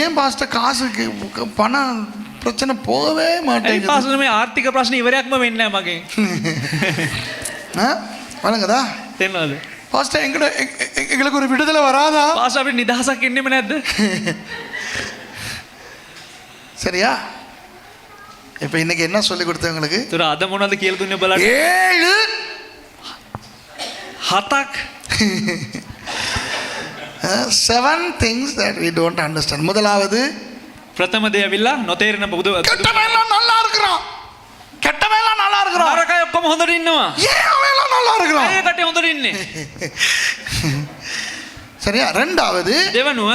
ஏன் பாஸ்டர் காசுக்கு பணம் பிரச்சனை போகவே ඇයි மாட்டேங்குது. ප්‍රශ්න මේ ආර්ථික ප්‍රශ්න ඉවරයක්ම වෙන්නේ නැහැ මගෙන්. வணங்குதா තේරෙනවද? பாஸ்டர் எங்களுக்கு ஒரு விடுதலை வராதா? පාස අපිට නිදහසක් එන්නෙම නැද්ද? சரியா, இப்ப இன்னைக்கு என்ன சொல்லி கொடுத்தவங்களுக்கு ඒතර අද මොනවද කියලා දුන්නේ බලන්න. 7 things that we don't understand. முதலாவது, ප්‍රථම දේ ඇවිල්ලා නොතේරෙන බුදු கெட்டவன் எல்லாம் நல்லா இருக்கிறான், கெட்டவன் எல்லாம் நல்லா இருக்கிறான், නරකයි ඔක්කොම හොඳට ඉන්නවා. ஏன் அவன் எல்லாம் நல்லா இருக்கிறான்? ඒ කටේ හොඳට ඉන්නේ. சரியா, ரெண்டாவது, දෙවනුව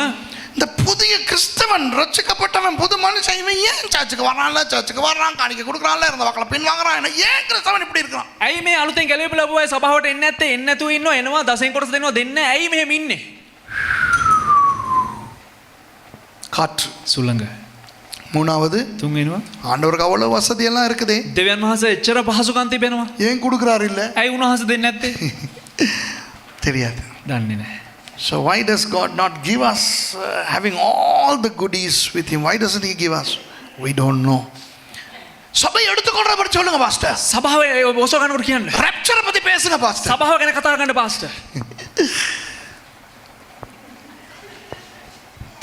இந்த புதிய கிறிஸ்தவன் ரட்சிக்கப்பட்டவன் புது மனுஷன் இவன் ஏன் சர்ச்சுக்கு வர்றான் காணிக்க கொடுக்குறான்ல இருந்த வாக்கல பின் வாங்குறான், ஏன் கிறிஸ்தவன் இப்படி இருக்கிறான்? ඇයි මේ අලුතෙන් ගැලවිලා ආපු අය සභාවට එන්නේ නැත්තේ? එන්නේ නැතුව ඉන්නවා, එනවා දසෙන් කොටස දෙනවා දෙන්නේ. ඇයි මෙහෙම ඉන්නේ? காற்று. සුළඟ. மூணாவது, තුන්වෙනුව ஆண்டவருக்கு அவ்வளவு வசதி எல்லாம் இருக்குதே, දෙවියන් වහන්සේ එච්චර පහසුකම් තිබෙනවා. ஏன் கொடுக்குறாரு இல்ல? ඇයි උන්වහන්සේ දෙන්නේ නැත්තේ? தெரியாது. දන්නේ නැහැ. So why does God not give us having all the goodies with him? Why doesn't he give us? We don't know. சபை எடுத்துக்கொள்ற பத்தி சொல்லுங்க பாஸ்டர். සභාව ඔසව ගන්නකොට කියන්නේ. ராப்சர் பத்தி பேசுங்க பாஸ்டர். සභාව ගැන කතා කරන්න පාස්ටර්.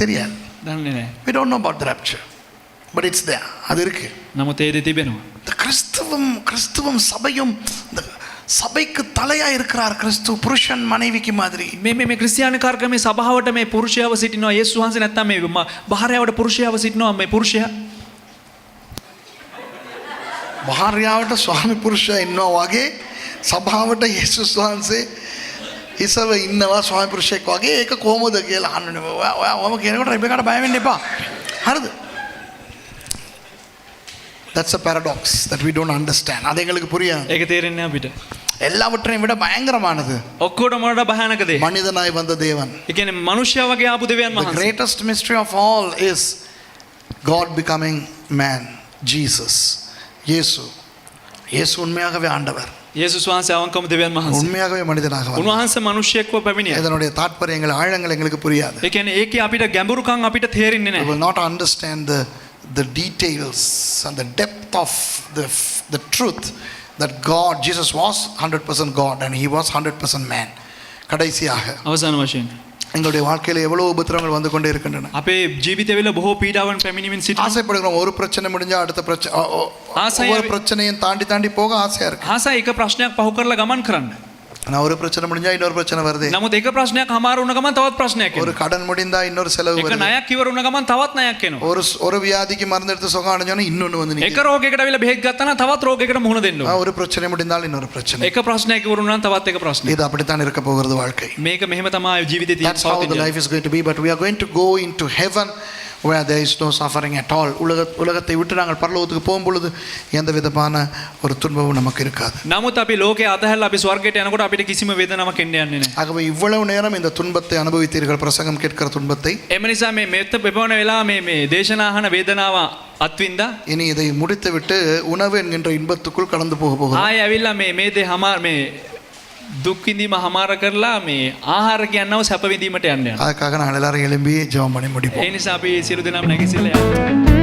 தெரியாது. දන්නේ නැහැ. We don't know about the rapture. But it's there. அது இருக்கு. නමුත් ඒ දේ තිබෙනවා. இந்த கிறிஸ்துவம் சபையும் இந்த சபைக்கு தலையா இருக்கிறார் கிறிஸ்து, புருஷன் மனைவிக்கு மாதிரி. මේ ක්‍රිස්තියානි කාර්කමේ සභාවට මේ පුරුෂයව සිටිනවා. යේසුස් වහන්සේ නැත්තම් මේ භාර්යාවට පුරුෂයව සිටිනවා. මේ පුරුෂයා භාර්යාවට ස්වාමි පුරුෂයා ඉන්නවා වගේ සභාවට යේසුස් වහන්සේ ඉසව ඉන්නවා ස්වාමි පුරුෂයෙක් වගේ. ඒක කොහොමද කියලා අහන්නේ. ඔයාම කියනකොට රෙබෙකාට බය වෙන්න එපා. හරිද? That's a paradox that we don't understand. அது எங்களுக்கு புரியாது. ඒක තේරෙන්නේ නැහැ අපිට. எல்லாவற்றையும் விட பயங்கரமானது ඔක්කොටම වඩා භයානක දේ. மனிதனாய் வந்த தேவன். ඒ කියන්නේ මනුෂ්‍යයා වගේ ආපු දෙවියන් The වහන්සේ. greatest mystery of all is God becoming man, Jesus. இயேசு உண்மையாகவே ஆண்டவர், යේසුස් වහන්සේ අවංකවම දෙවියන් වහන්සේ. உண்மையாகவே மனிதனாக வந்தார். උන්වහන්සේ මිනිහෙක්ව පැමිණියා. இதனுடைய தாற்பயங்கள் ஆழங்கள் எங்களுக்கு புரியாது. ඒ කියන්නේ ඒකේ අපිට ගැඹුරුකම් අපිට තේරෙන්නේ We නැහැ. will not understand the details and the depth of the truth that Jesus was 100% God and he was 100% man. கடைசியாக අවසාන වශයෙන් எங்களுடைய வாழ்க்கையில் எவ்வளவு உபத்திரங்கள் வந்து கொண்டே இருக்கின்றன. අපේ ජීවිතවල බොහෝ පීඩාවන් පැමිණීමෙන් සිටින ஆசைப்படுகிறோம் ஒரு பிரச்சனை முடிஞ்சா அடுத்த பிரச்சனை ஆசையா- ஒவ்வொரு பிரச்சனையும் தாண்டி தாண்டி போக ஆசையா இருக்கு. ආසා එක ප්‍රශ්නයක් පහු කරලා ගමන් කරන්න. ஆனா ஒரு பிரச்சனை முடிஞ்சா இன்னொரு பிரச்சனை வருது. නමුත් එක ප්‍රශ්නයක් හමාරු වුණ ගමන් තවත් ප්‍රශ්නයක් ஒரு එනවා. கடன் முடிந்தா இன்னொரு செலவு එක வருது. ණයක් ඉවර වුණ ගමන් තවත් ණයක් එනවා. ஒரு வியாதிக்கு மருந்து எடுத்து சுகம் அடைஞ்சோன்னா இன்னொன்னு வந்து එක நிக்குது. රෝගයකට අවිල බෙහෙත් ගත්තා නම් තවත් රෝගයකට මුහුණ දෙන්න ඕන. ஒரு பிரச்சனை முடிந்தால் இன்னொரு பிரச்சனை. එක ප්‍රශ්නයක් ඉවර වුණා නම් තවත් එක ප්‍රශ්නයක්. இது அப்படித்தான் இருக்க போகிறது வாழ்க்கை. මේක මෙහෙම තමයි ජීවිතේ තියෙන That's how the life is going to be, but we are going to go into heaven where there is no suffering at all. உலகத்தை விட்டு நாங்கள் பரலோகத்துக்கு போகும்பொழுது எந்த விதமான ஒரு துன்பமும் நமக்கு இருக்காது. නමුත් අපි ලෝකේ අතහැරලා අපි ස්වර්ගයට යනකොට අපිට කිසිම වේදනාවක් එන්න යන්නේ නැහැ. ஆகவே இவ்வளவு நேரம் இந்த துன்பத்தை அனுபவித்தீர்கள், பிரசங்கம் கேட்கிற துன்பத்தை. එම නිසා මේ මෙත්ත බෙබවන වෙලාව මේ දේශනා අහන වේදනාව අත්විඳා இனி இதை முடித்துவிட்டு உணவு என்கின்ற இன்பத்துக்குள் கடந்து போக போகிறோம். ආයෙ ඇවිල්ලා මේ දේ හමාර මේ දුක් විඳීම හමාර කරලා මේ ආහාර කියනව සැප විඳීමට යන්න යනවා. அதுக்காக நாங்கள் எல்லாரும் எழும்பி ஜெபம் பண்ணி முடிப்போம். ඒ නිසා අපි සියලු දෙනාම නැගිටලා යමු.